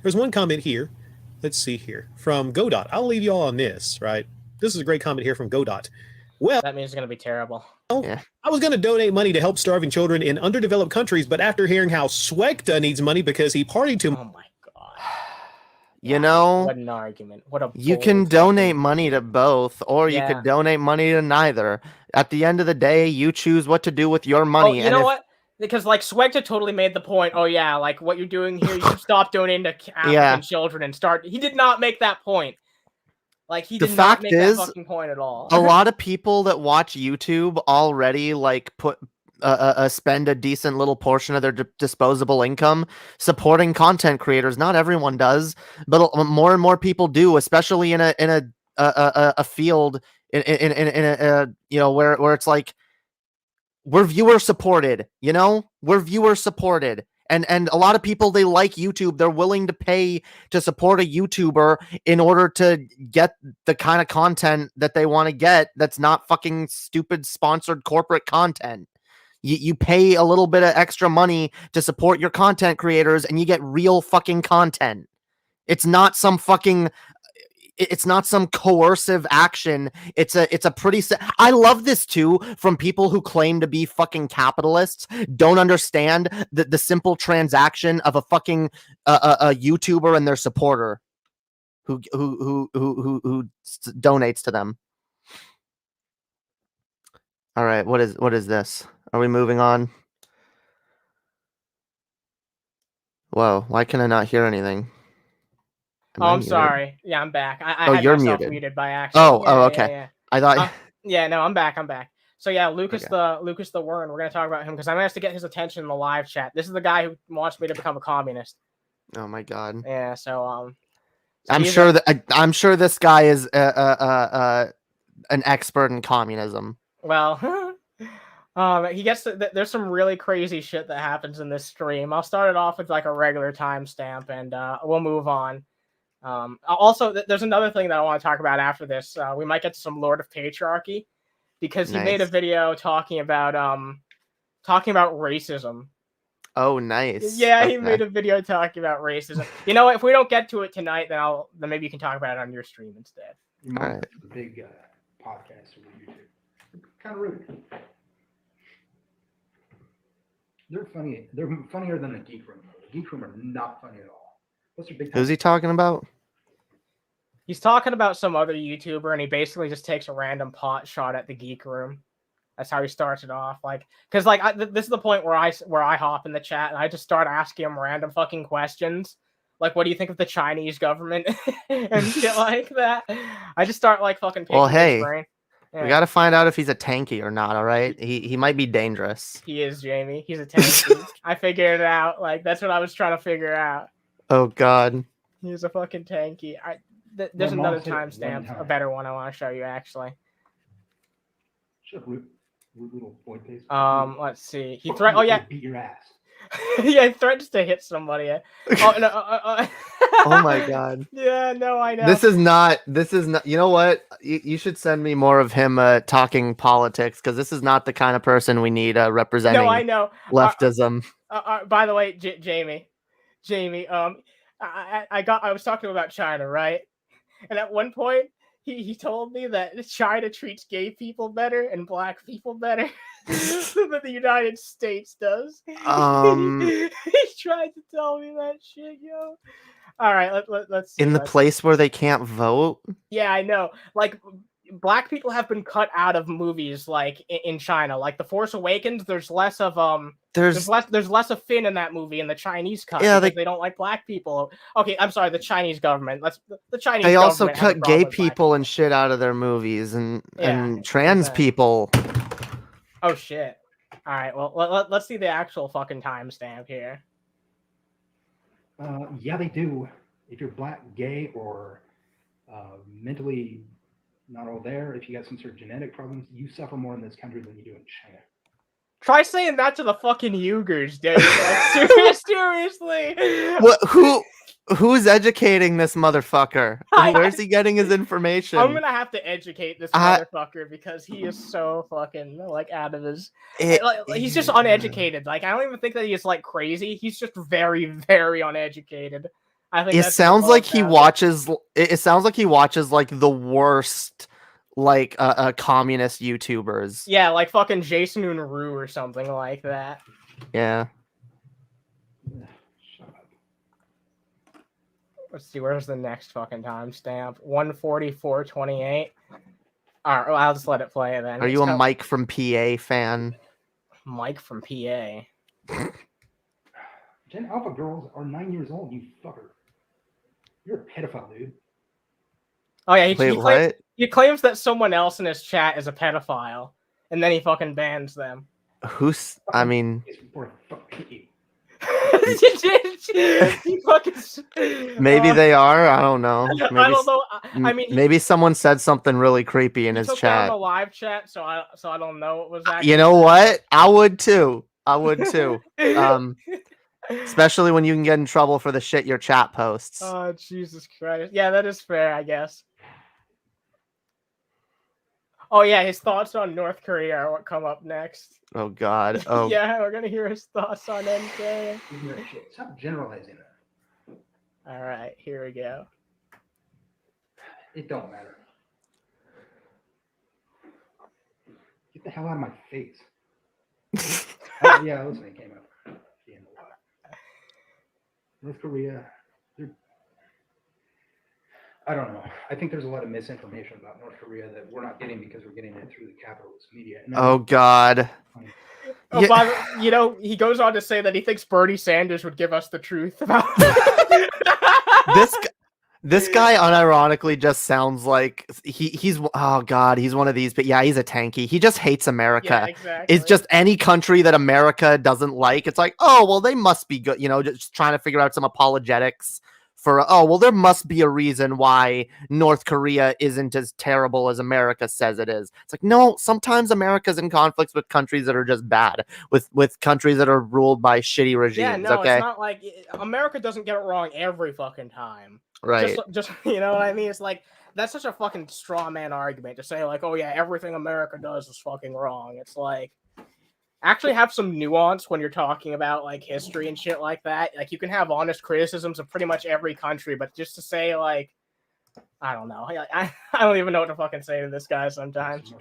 There's one comment here. Let's see here. From Godot. I'll leave you all on this, right? This is a great comment here from Godot. Well, that means it's going to be terrible. Yeah. I was going to donate money to help starving children in underdeveloped countries, but after hearing how SWEGTA needs money because he partied too much. Oh my god. What an argument. What a You can donate money to both, or you could donate money to neither. At the end of the day, you choose what to do with your money. You know what? Because SWEGTA totally made the point. Oh yeah, what you're doing here, you should stop donating to African children and start. He did not make that point. He did not make that fucking point at all. A lot of people that watch YouTube already put spend a decent little portion of their disposable income supporting content creators. Not everyone does, but more and more people do, especially in a field in a where it's like we're viewer supported. We're viewer supported. And a lot of people, they like YouTube. They're willing to pay to support a YouTuber in order to get the kind of content that they want to get. That's not fucking stupid sponsored corporate content. You pay a little bit of extra money to support your content creators and you get real fucking content. It's not some coercive action. It's a pretty I love this too from people who claim to be fucking capitalists, don't understand the simple transaction of a fucking a YouTuber and their supporter who donates to them. All right, what is this? Are we moving on? Whoa, why can I not hear anything? I'm sorry. Yeah, I'm back. I had you're myself muted. muted by accident. Okay. Yeah. I thought. Yeah, no, I'm back. So yeah, Lucas the WERN. We're gonna talk about him because I managed to get his attention in the live chat. This is the guy who wants me to become a communist. Oh my god. Yeah. So I'm sure this guy is an expert in communism. Well, he gets there's some really crazy shit that happens in this stream. I'll start it off with like a regular timestamp, and we'll move on. Also, there's another thing that I want to talk about after this. We might get to some Lord of Patriarchy because he made a video talking about racism. Oh, nice. Yeah, he made a video talking about racism. You know what? If we don't get to it tonight, then maybe you can talk about it on your stream instead. All right. The big podcast over YouTube. Kind of rude. They're funny. They're funnier than the Geek Room. The Geek Room are not funny at all. Who's he talking about? He's talking about some other YouTuber, and he basically just takes a random pot shot at the Geek Room. That's how he starts it off. Because this is the point where I hop in the chat and I just start asking him random fucking questions. Like, what do you think of the Chinese government and shit like that? I just start fucking picking his brain. Yeah. We got to find out if he's a tanky or not. All right, he might be dangerous. He is, Jamie. He's a tanky. I figured it out. That's what I was trying to figure out. Oh God. He's a fucking tanky. There's another timestamp, a better one I want to show you actually. Shut up, rude little boy face. Let's see. He threat. Oh yeah. Beat your ass. Yeah, he threatens to hit somebody. Oh no. Oh my God. Yeah, no, I know. This is not. You know what? You should send me more of him talking politics because this is not the kind of person we need representing. No, I know. Leftism. By the way, Jamie. I was talking about China, right? And at one point, he told me that China treats gay people better and black people better than the United States does. He tried to tell me that shit, yo. All right, let's see. In the place where they can't vote? Yeah, I know. Black people have been cut out of movies in China. The Force Awakens, there's less of there's less of Finn in that movie in the Chinese cut because they don't like black people. Okay, I'm sorry, the Chinese government. The Chinese. They also cut gay people and shit out of their movies and trans people. Oh shit! All right, well let's see the actual fucking timestamp here. Yeah, they do. If you're black, gay, or mentally not all there, if you got some sort of genetic problems, you suffer more in this country than you do in China. Try saying that to the fucking Uyghurs, dude. Seriously. What? Who's educating this motherfucker? Where's he getting his information? I'm gonna have to educate this motherfucker because he is so fucking out of his. He's just uneducated. I don't even think that he is crazy. He's just very, very uneducated. I think it sounds like he watches. It sounds like he watches the worst communist YouTubers. Yeah, fucking Jason Unruh or something like that. Yeah. Shut up. Let's see, where's the next fucking timestamp? 1:44:28. All right, well, I'll just let it play then. Are you a Mike from PA fan? Mike from PA. Gen Alpha girls are 9 years old, you fucker. You're a pedophile, dude. Oh yeah, he claims that someone else in his chat is a pedophile, and then he fucking bans them. Who's? I mean, It's more fucking you. He fucking maybe they are. I don't know. Maybe, I don't know. I mean, maybe someone said something really creepy in he his took down chat. the live chat, so I don't know what was actually. You know what? I would too. Especially when you can get in trouble for the shit your chat posts. Oh, Jesus Christ. Yeah, that is fair, I guess. Oh, yeah, his thoughts on North Korea are what come up next. Oh, God. Oh, Yeah, we're going to hear his thoughts on NK. Ignorant shit. Stop generalizing that. All right, here we go. It don't matter. Get the hell out of my face. Oh, yeah, listen, it came up. North Korea, I don't know. I think there's a lot of misinformation about North Korea that we're not getting because we're getting it through the capitalist media. And oh God. Oh, Yeah. He goes on to say that he thinks Bernie Sanders would give us the truth about This guy unironically just sounds like he's oh God, he's one of these, but yeah, he's a tanky. He just hates America. Yeah, exactly. It's just any country that America doesn't like. It's like, oh well, they must be good, just trying to figure out some apologetics for oh well, there must be a reason why North Korea isn't as terrible as America says it is. It's like, no, sometimes America's in conflicts with countries that are just bad, with countries that are ruled by shitty regimes. Yeah, no, okay? It's not like America doesn't get it wrong every fucking time. Right. Just you know what I mean? It's like that's such a fucking straw man argument to say like, oh yeah, everything America does is fucking wrong. It's like actually have some nuance when you're talking about like history and shit like that. Like you can have honest criticisms of pretty much every country, but just to say like, I don't know. I don't even know what to fucking say to this guy sometimes.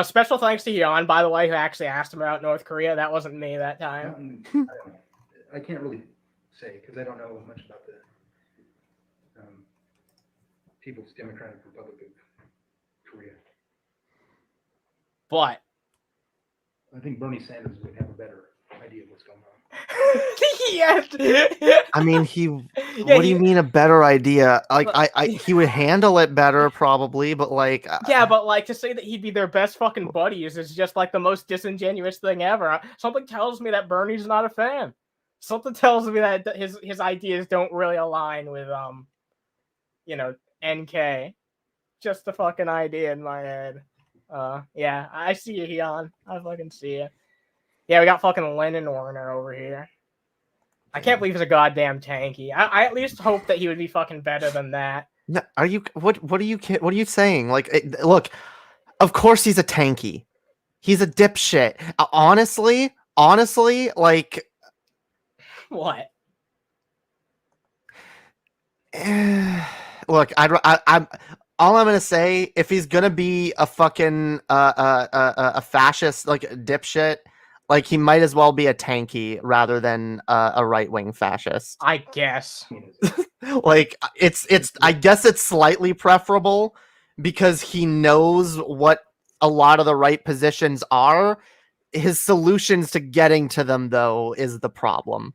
Special thanks to Jan, by the way, who actually asked him about North Korea. That wasn't me that time. I can't really say because I don't know much about the People's Democratic Republic of Korea. But I think Bernie Sanders would have a better idea of what's going on. Yes. I mean, what do you mean a better idea? Like, he would handle it better probably, but like, yeah, but like to say that he'd be their best fucking buddies is just like the most disingenuous thing ever. Something tells me that Bernie's not a fan. Something tells me that his ideas don't really align with NK. Just a fucking idea in my head. Yeah, I see you, Jan. I fucking see you. Yeah, we got fucking Lennon Warner over here. I can't believe he's a goddamn tanky. I at least hope that he would be fucking better than that. No, are you what are you saying? Like, look, of course he's a tanky. He's a dipshit. Honestly, like, what? Look, I'm all I'm gonna say, if he's gonna be a fucking a fascist, like a dipshit, like he might as well be a tanky rather than a right-wing fascist. I guess. Like I guess it's slightly preferable because he knows what a lot of the right positions are. His solutions to getting to them, though, is the problem.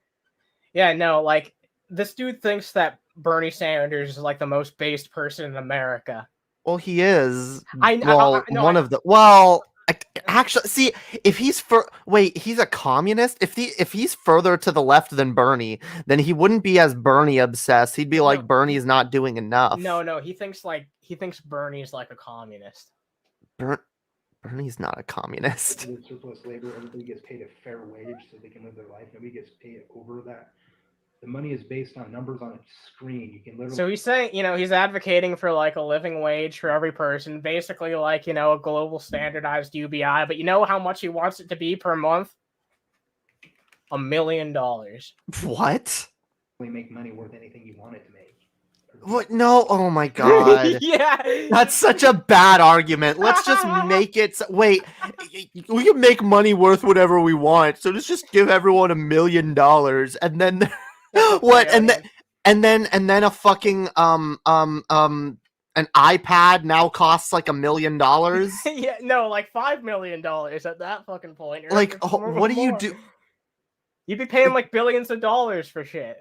Yeah, no, like this dude thinks that Bernie Sanders is like the most based person in America. Well, he is. Actually, see, if he's he's a communist. If he's further to the left than Bernie, then he wouldn't be as Bernie obsessed. He'd be like, Bernie's not doing enough. No, he thinks Bernie's like a communist. Bernie's not a communist. With surplus labor, everybody gets paid a fair wage so they can live their life. Nobody gets paid over that. The money is based on numbers on a screen. You can literally. So he's saying, he's advocating for like a living wage for every person, basically like, a global standardized UBI. But you know how much he wants it to be per month? $1 million. What? Make money worth anything you want it to make. What? No. Oh my God. Yeah. That's such a bad argument. Let's just make it. Wait, we can make money worth whatever we want. So let's just give everyone $1 million, and then what? And then a fucking an iPad now costs like $1 million. Yeah, no, like $5 million at that fucking point. Like, what do you do? You'd be paying like billions of dollars for shit.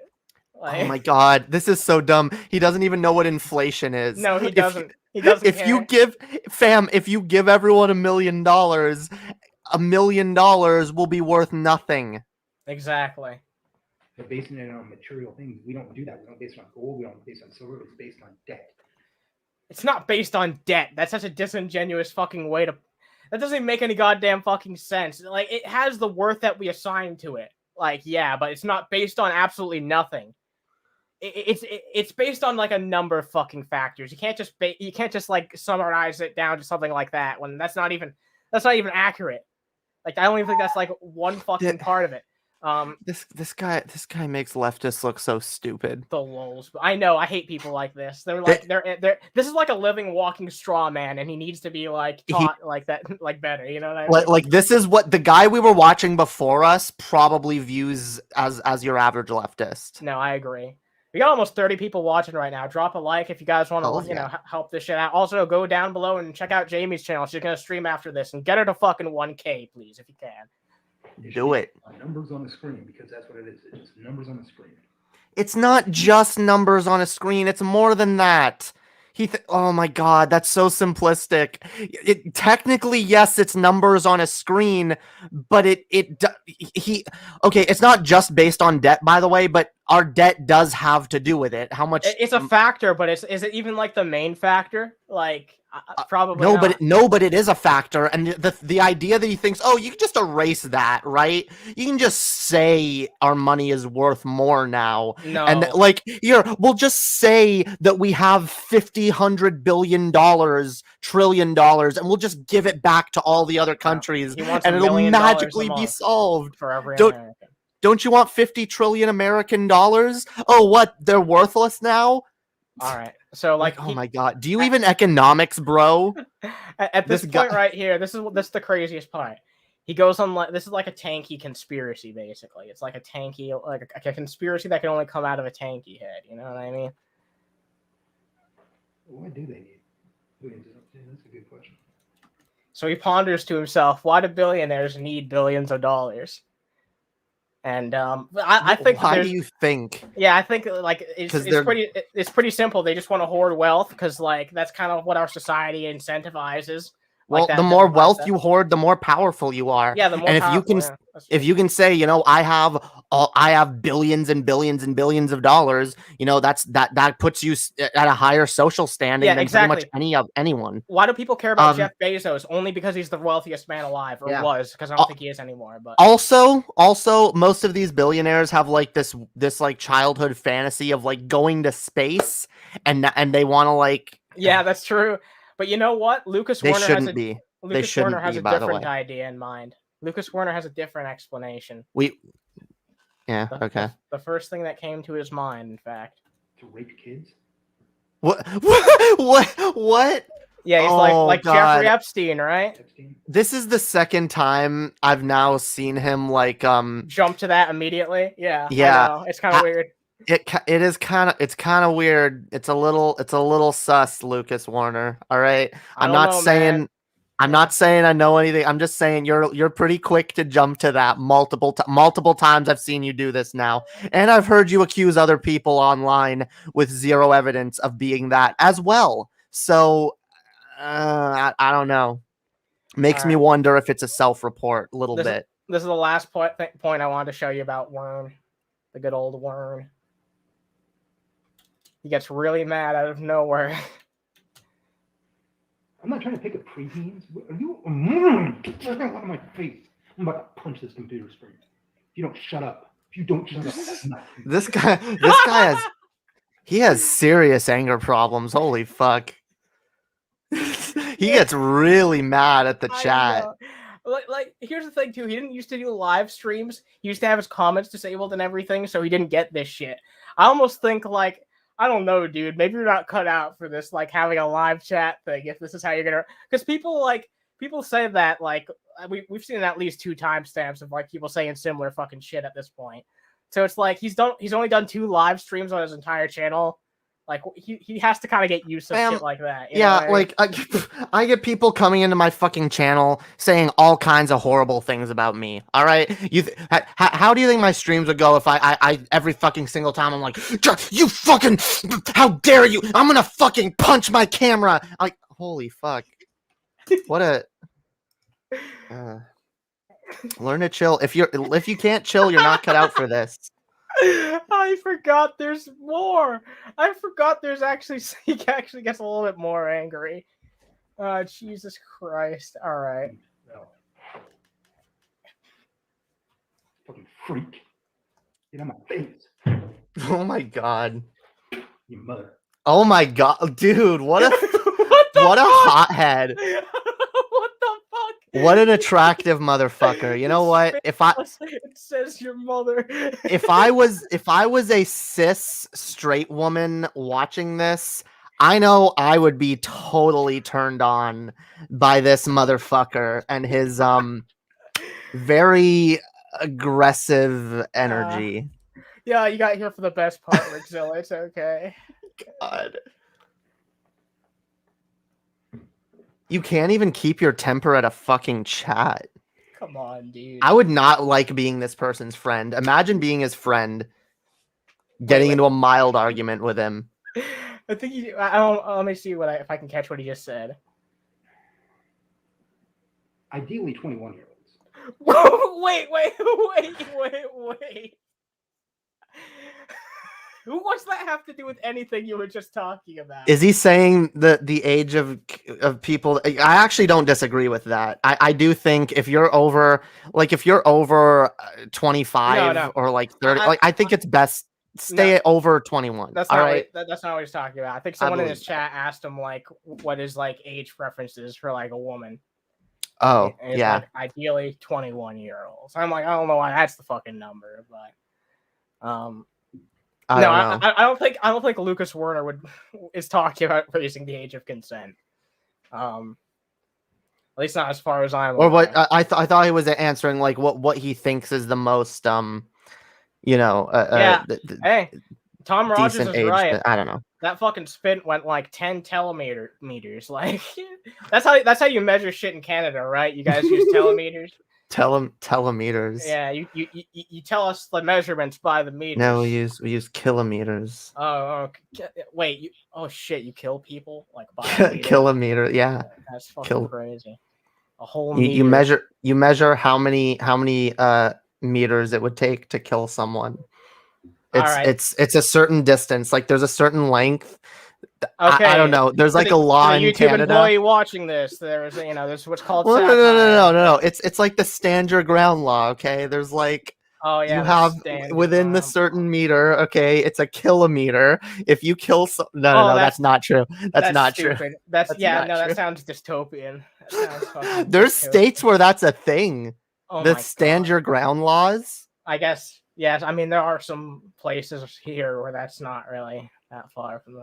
Oh my God, this is so dumb. He doesn't even know what inflation is. No, he doesn't. He doesn't If you give everyone $1 million, $1 million will be worth nothing. Exactly. But basing it on material things, we don't do that. We don't base it on gold. We don't base it on silver. It's based on debt. It's not based on debt. That's such a disingenuous fucking way to... That doesn't even make any goddamn fucking sense. Like, it has the worth that we assign to it. Like, yeah, but it's not based on absolutely nothing. It's based on like a number of fucking factors. You can't just like summarize it down to something like that when that's not even accurate. Like, I don't even think that's like one fucking part of it. This guy makes leftists look so stupid. The lulz. I know. I hate people like this. They're like they're This is like a living, walking straw man, and he needs to be like taught like that, like better. You know what I mean? Like this is what the guy we were watching before us probably views as your average leftist. No, I agree. We got almost 30 people watching right now. Drop a like if you guys want to, you know, help this shit out. Also, go down below and check out Jamie's channel. She's gonna stream after this, and get her to fucking 1K, please, if you can. Do it. Numbers on the screen, because that's what it is. It's just numbers on the screen. It's not just numbers on a screen. It's more than that. Oh my god, that's so simplistic. Technically, yes, it's numbers on a screen, but it's not just based on debt, by the way, but our debt does have to do with it. How much? It's a factor, but is it even like the main factor? Like, probably no, not. but it is a factor, and the idea that he thinks, oh, you can just erase that, right? You can just say our money is worth more now, no, and like here, we'll just say that we have $50-100 billion, $1 trillion, and we'll just give it back to all the other countries, and it'll magically be solved for every American. Don't you want 50 trillion American dollars? Oh, what? They're worthless now? All right. So like, oh my god, do you even economics, bro? At this point right here, this is the craziest part. He goes on like, this is like a tanky conspiracy, basically. It's like a tanky, like a conspiracy that can only come out of a tanky head. You know what I mean? What do they need? That's a good question. So he ponders to himself, why do billionaires need billions of dollars? And I think why do you think? Yeah, I think like it's pretty simple. They just want to hoard wealth because like that's kind of what our society incentivizes. Well, like the more wealth you hoard, the more powerful you are. Yeah, the more. And if you can say, you know, I have billions and billions and billions of dollars, you know, that puts you at a higher social standing than pretty much anyone. Why do people care about Jeff Bezos? Only because he's the wealthiest man alive, or was, because I don't think he is anymore. But also, most of these billionaires have like this like childhood fantasy of like going to space, and they want to like. Yeah, that's true. But you know what? Lucas Werner has a different idea in mind. Lucas Werner has a different explanation. Okay. The first thing that came to his mind, in fact. To rape kids? What? Yeah, he's like Jeffrey Epstein, right? This is the second time I've now seen him like jump to that immediately. Yeah. Yeah. I know. It's kind of weird. It's kind of weird. It's a little sus, Lucas Werner. All right. I'm not saying I know anything. I'm just saying you're pretty quick to jump to that multiple times. I've seen you do this now, and I've heard you accuse other people online with zero evidence of being that as well. So I don't know. Makes me wonder if it's a self-report a little bit. This is the last point I wanted to show you about WERN, the good old WERN. He gets really mad out of nowhere. I'm not trying to pick a preteens. Are you? Get out of my face! I'm about to punch this computer screen. If you don't shut up. If you don't shut up. This guy has serious anger problems. Holy fuck. He gets really mad at the chat. Like, here's the thing too. He didn't used to do live streams. He used to have his comments disabled and everything, so he didn't get this shit. I almost think like, I don't know, dude. Maybe you're not cut out for this, like having a live chat thing. If this is how you're gonna, because people say that like we've seen at least 2 timestamps of like people saying similar fucking shit at this point. So it's like he's only done 2 live streams on his entire channel. Like he has to kind of get used to Fam, shit like that. You know Yeah, what I mean? like I get people coming into my fucking channel saying all kinds of horrible things about me. All right, how do you think my streams would go if I every fucking single time I'm like, you fucking, how dare you? I'm gonna fucking punch my camera. Like, holy fuck, what a. Learn to chill. If you can't chill, you're not cut out for this. I forgot there's more. I forgot there's actually he actually gets a little bit more angry. Jesus Christ. All right. No. Fucking freak. Get on my face. Oh my god. You mother. Oh my god, dude, what a what a hothead. What the fuck? What an attractive motherfucker. You know what? It says your mother. If I was a cis straight woman watching this, I know I would be totally turned on by this motherfucker and his very aggressive energy. Yeah, you got here for the best part, Rickzilla. It's okay. God. You can't even keep your temper at a fucking chat. Come on, dude. I would not like being this person's friend. Imagine being his friend, getting into a mild argument with him. I think you. I don't. Let me see if I can catch what he just said. Ideally, 21-year-olds. Wait. What's that have to do with anything you were just talking about? Is he saying the age of people? I actually don't disagree with that. I do think if you're over 25 or like 30, I think it's best stay over 21. That's all not right. That's not what he's talking about. I think someone in his chat asked him like what his like age preference is for like a woman. Oh, and yeah. Like, ideally 21-year-olds. I'm like, I don't know why that's the fucking number, but I don't think Lucas Werner is talking about raising the age of consent. At least not as far as I'm. Or what I thought he was answering like what he thinks is the most hey, Tom Rogers is right. I don't know. That fucking spin went like 10 telemeters. Like that's how you measure shit in Canada, right? You guys use telemeters. Telemeters. Yeah, you tell us the measurements by the meters. No, we use kilometers. Oh, wait. Oh shit, you kill people like by kilometer. Yeah, that's fucking crazy. A whole meter. You measure how many meters it would take to kill someone. It's a certain distance. Like there's a certain length. Okay. I don't know. There's like a law in YouTube Canada. Employee watching this, there's there's what's called. Well, no. It's like the stand your ground law. Okay, there's like. Oh yeah. You have within the certain meter. Okay, it's a kilometer. If you kill no, that's not true. That's not stupid. true. That's yeah. No, that sounds dystopian. There's states where that's a thing. Oh the stand your ground laws. I guess yes. I mean, there are some places here where that's not really that far from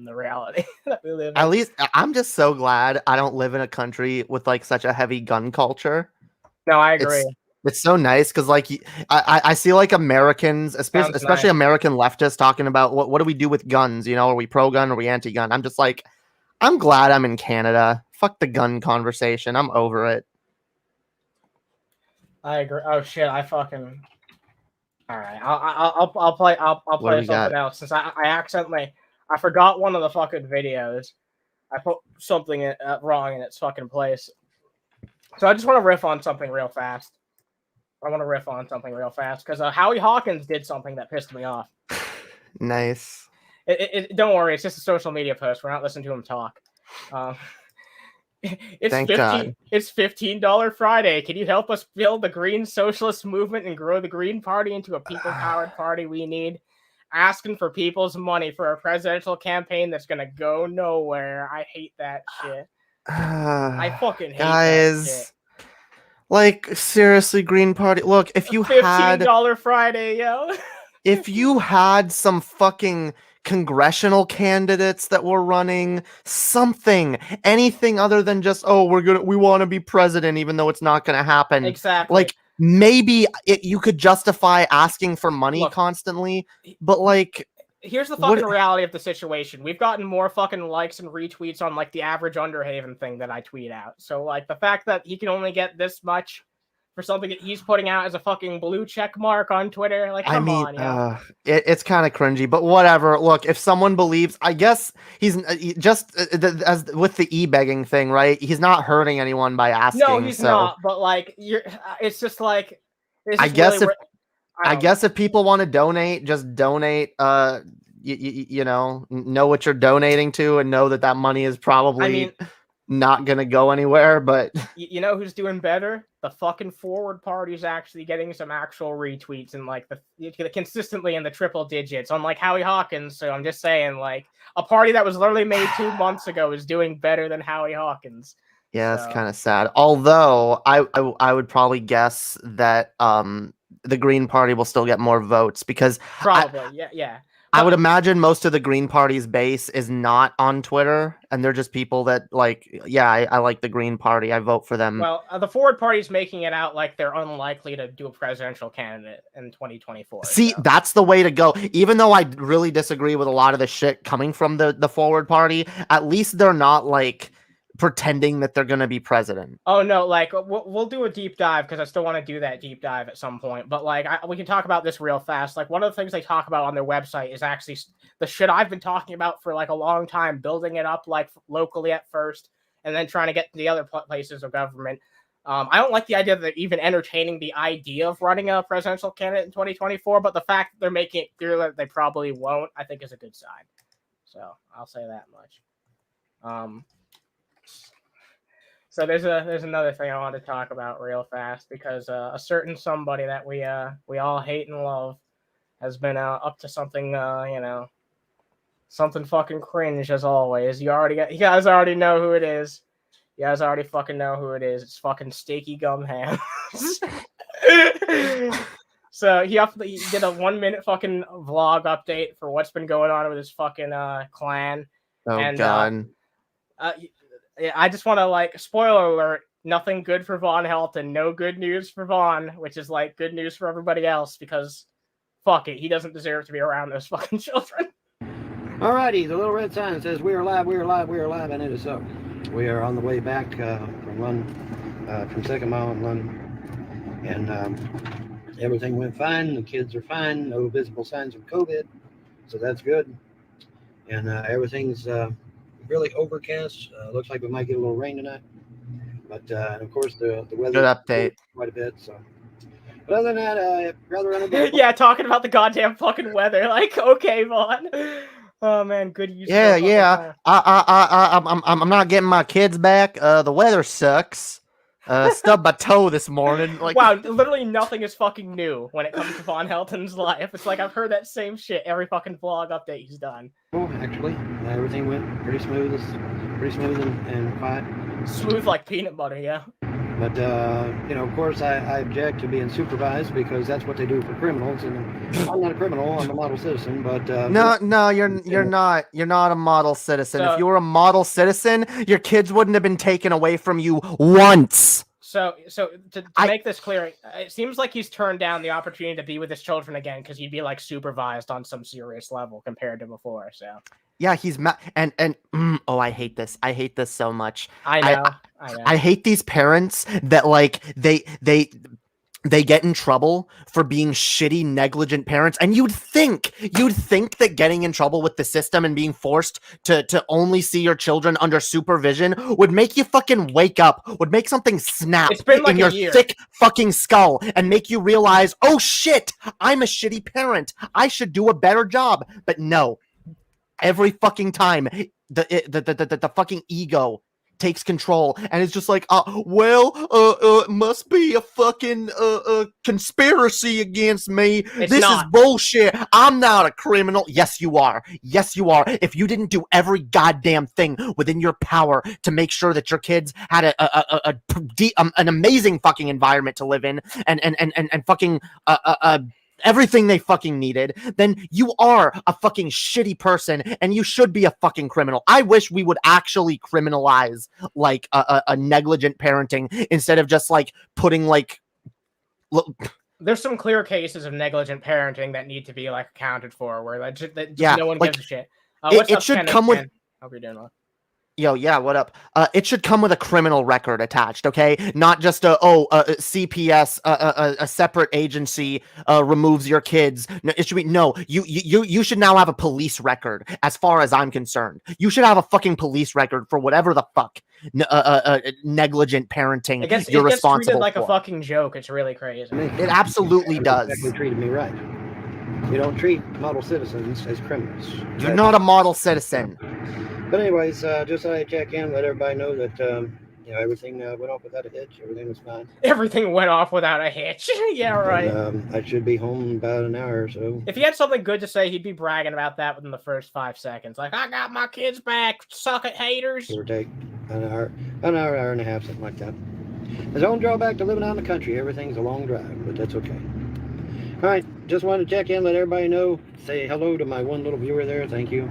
the reality that we live in. At least I'm just so glad I don't live in a country with like such a heavy gun culture. No, I agree. It's so nice because like I see like Americans, especially American leftists, talking about what do we do with guns? You know, are we pro-gun or are we anti-gun? I'm just like, I'm glad I'm in Canada. Fuck the gun conversation. I'm over it. I agree. Oh shit! I fucking. All right, I'll play something else since I forgot one of the fucking videos. I put something wrong in its fucking place. So I just want to riff on something real fast. Because Howie Hawkins did something that pissed me off. Nice. Don't worry, it's just a social media post. We're not listening to him talk. Thank God. It's $15 Friday. Can you help us build the Green Socialist movement and grow the Green Party into a people-powered party we need? Asking for people's money for a presidential campaign that's gonna go nowhere. I hate that shit. I fucking hate that shit. Like, seriously, Green Party. Look, if you had $15 Friday, yo. If you had some fucking congressional candidates that were running anything other than just, we want to be president, even though it's not going to happen. Exactly. Like, maybe you could justify asking for money constantly, but like, here's the fucking reality of the situation. We've gotten more fucking likes and retweets on like the average Underhaven thing that I tweet out. So like the fact that he can only get this much for something that he's putting out as a fucking blue check mark on Twitter, like come on, it's kind of cringy, but whatever. Look, if someone believes, I guess he's just as with the e-begging thing, right? He's not hurting anyone by asking. No, he's not. But like, it's just like, I guess I guess if people want to donate, just donate. You know what you're donating to, and know that money is probably not gonna go anywhere. But you know who's doing better? The fucking Forward Party's actually getting some actual retweets and like consistently in the triple digits, unlike Howie Hawkins. So I'm just saying, like, a party that was literally made 2 months ago is doing better than Howie Hawkins. Yeah, it's kind of sad. Although I would probably guess that the Green Party will still get more votes because probably yeah. I would imagine most of the Green Party's base is not on Twitter, and they're just people that like, I like the Green Party. I vote for them. Well, the Forward Party's making it out like they're unlikely to do a presidential candidate in 2024. See, that's the way to go. Even though I really disagree with a lot of the shit coming from the Forward Party, at least they're not like pretending that they're going to be president. Oh no, like we'll do a deep dive because I still want to do that deep dive at some point. But like we can talk about this real fast. Like one of the things they talk about on their website is actually the shit I've been talking about for like a long time, building it up like locally at first and then trying to get to the other places of government. I don't like the idea that they're even entertaining the idea of running a presidential candidate in 2024, but the fact that they're making it clear that they probably won't, I think is a good sign. So I'll say that much. So there's another thing I want to talk about real fast because a certain somebody that we all hate and love has been up to something something fucking cringe as always. You guys already know who it is. You guys already fucking know who it is. It's fucking Steaky Gum Hands. So he did a 1 minute fucking vlog update for what's been going on with his fucking clan. Oh god. I just want to like spoiler alert, nothing good for Von Helton, no good news for Von, which is like good news for everybody else because fuck it, he doesn't deserve to be around those fucking children. Alrighty, the little red sign says we are live, and it is so. We are on the way back from Second Mile in London, and everything went fine. The kids are fine, no visible signs of COVID, so that's good. And everything's really overcast. Looks like we might get a little rain tonight, but of course the weather good update quite a bit. So, but other than that, rather uneventful. Yeah, talking about the goddamn fucking weather. Like, okay, Vaughn. Oh man, good use. Yeah. I'm not getting my kids back. The weather sucks. Stubbed my toe this morning. Like, wow, literally nothing is fucking new when it comes to Von Helton's life. It's like I've heard that same shit every fucking vlog update he's done. Oh, actually, everything went pretty smooth and quiet. Smooth like peanut butter, yeah. But of course, I object to being supervised because that's what they do for criminals. And I'm not a criminal; I'm a model citizen. But no, you're not. You're not a model citizen. If you were a model citizen, your kids wouldn't have been taken away from you once. So to make this clear, it seems like he's turned down the opportunity to be with his children again because he'd be like supervised on some serious level compared to before. So yeah, he's I hate this. I hate this so much. I know. I hate these parents that like they get in trouble for being shitty, negligent parents. And you'd think that getting in trouble with the system and being forced to only see your children under supervision would make you fucking wake up, would make something snap in your thick fucking skull and make you realize, oh shit, I'm a shitty parent. I should do a better job. But no, every fucking time the fucking ego takes control and it's just like, it must be a fucking conspiracy against me. This is bullshit. I'm not a criminal. Yes, you are. Yes, you are. If you didn't do every goddamn thing within your power to make sure that your kids had an amazing fucking environment to live in and fucking everything they fucking needed, then you are a fucking shitty person and you should be a fucking criminal. I wish we would actually criminalize like a negligent parenting instead of just like putting like There's some clear cases of negligent parenting that need to be like accounted for, where that Yeah, no one like, gives a shit. it What's up, should Ken? come with- Ken? Hope you're doing well. Yo, yeah, what up? It should come with a criminal record attached, okay? Not just CPS, a separate agency removes your kids. No, it should be you should now have a police record. As far as I'm concerned, you should have a fucking police record for whatever the fuck negligent parenting It gets responsible treated like for. a fucking joke. It's really crazy. It absolutely You does. exactly treated me right. You don't treat model citizens as criminals. You're not a model citizen. But anyways, just thought I'd check in, let everybody know that everything went off without a hitch. Everything was fine. Everything went off without a hitch. Yeah, right. And, I should be home in about an hour or so. If he had something good to say, he'd be bragging about that within the first 5 seconds. Like, I got my kids back. Suck it, haters. Give or take an hour, hour and a half, something like that. There's only drawback to living out in the country. Everything's a long drive, but that's okay. All right, just wanted to check in, let everybody know. Say hello to my one little viewer there. Thank you.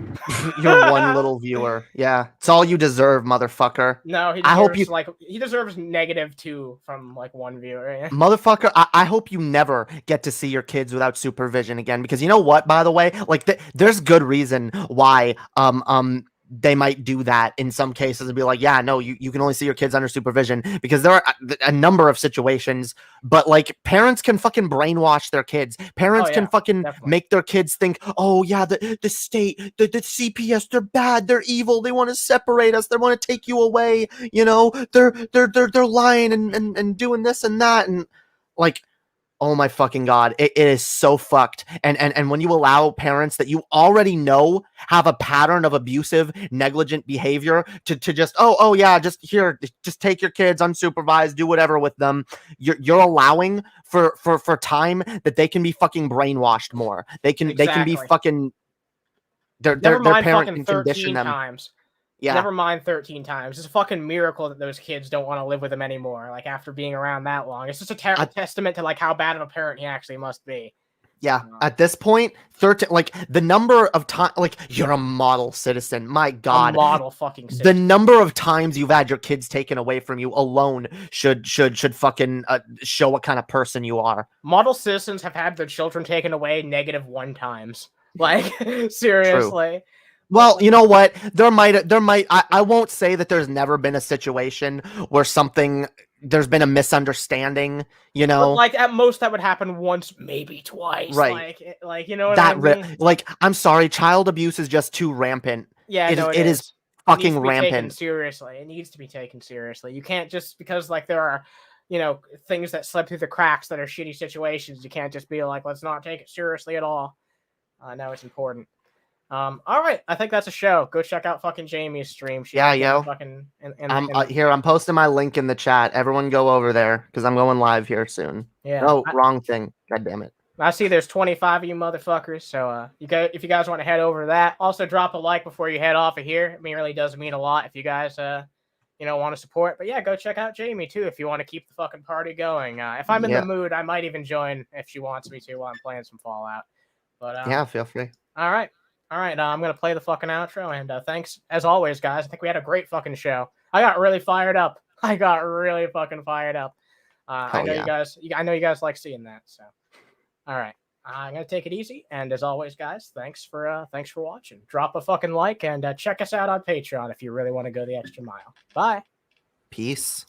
You're one little viewer. Yeah, it's all you deserve, motherfucker. No, he deserves -2 from like one viewer. Yeah. Motherfucker, I hope you never get to see your kids without supervision again, because you know what, by the way, like there's good reason why they might do that in some cases and be like, yeah, no, you can only see your kids under supervision, because there are a number of situations, but like parents can fucking brainwash their kids. Parents can fucking make their kids think, oh yeah, the state, the CPS, they're bad, they're evil, they want to separate us, they want to take you away, you know, they're lying and doing this and that, and like, oh my fucking God, it is so fucked. And when you allow parents that you already know have a pattern of abusive, negligent behavior to just, oh yeah, just take your kids unsupervised, do whatever with them, you're allowing for time that they can be fucking brainwashed more. They can be fucking their parent can condition them. Times. Yeah. Never mind 13 times. It's a fucking miracle that those kids don't want to live with him anymore. Like after being around that long, it's just a testament to like how bad of a parent he actually must be. Yeah. At this point, 13, like the number of times, like you're a model citizen. My God, a model fucking citizen. The number of times you've had your kids taken away from you alone should fucking show what kind of person you are. Model citizens have had their children taken away -1 times. Like seriously. True. Well, you know what? There might. I won't say that there's never been a situation where there's been a misunderstanding, you know? But like at most that would happen once, maybe twice. Right. Like you know what I mean? Like, I'm sorry, child abuse is just too rampant. Yeah, it is fucking rampant. Taken seriously. It needs to be taken seriously. You can't just because like there are, you know, things that slip through the cracks that are shitty situations. You can't just be like, let's not take it seriously at all. No, it's important. All right, I think that's a show. Go check out fucking Jamie's stream. Fucking here. I'm posting my link in the chat. Everyone go over there because I'm going live here soon. Yeah. Oh, wrong thing. God damn it. I see there's 25 of you motherfuckers. So if you guys want to head over to that, also drop a like before you head off of here. It really does mean a lot if you guys want to support. But yeah, go check out Jamie too if you want to keep the fucking party going. If I'm in the mood, I might even join if she wants me to while I'm playing some Fallout. But yeah, feel free. All right. I'm going to play the fucking outro, and thanks, as always, guys. I think we had a great fucking show. I got really fired up. I know you guys like seeing that, so. All right. I'm going to take it easy, and as always, guys, thanks for watching. Drop a fucking like, and check us out on Patreon if you really want to go the extra mile. Bye. Peace.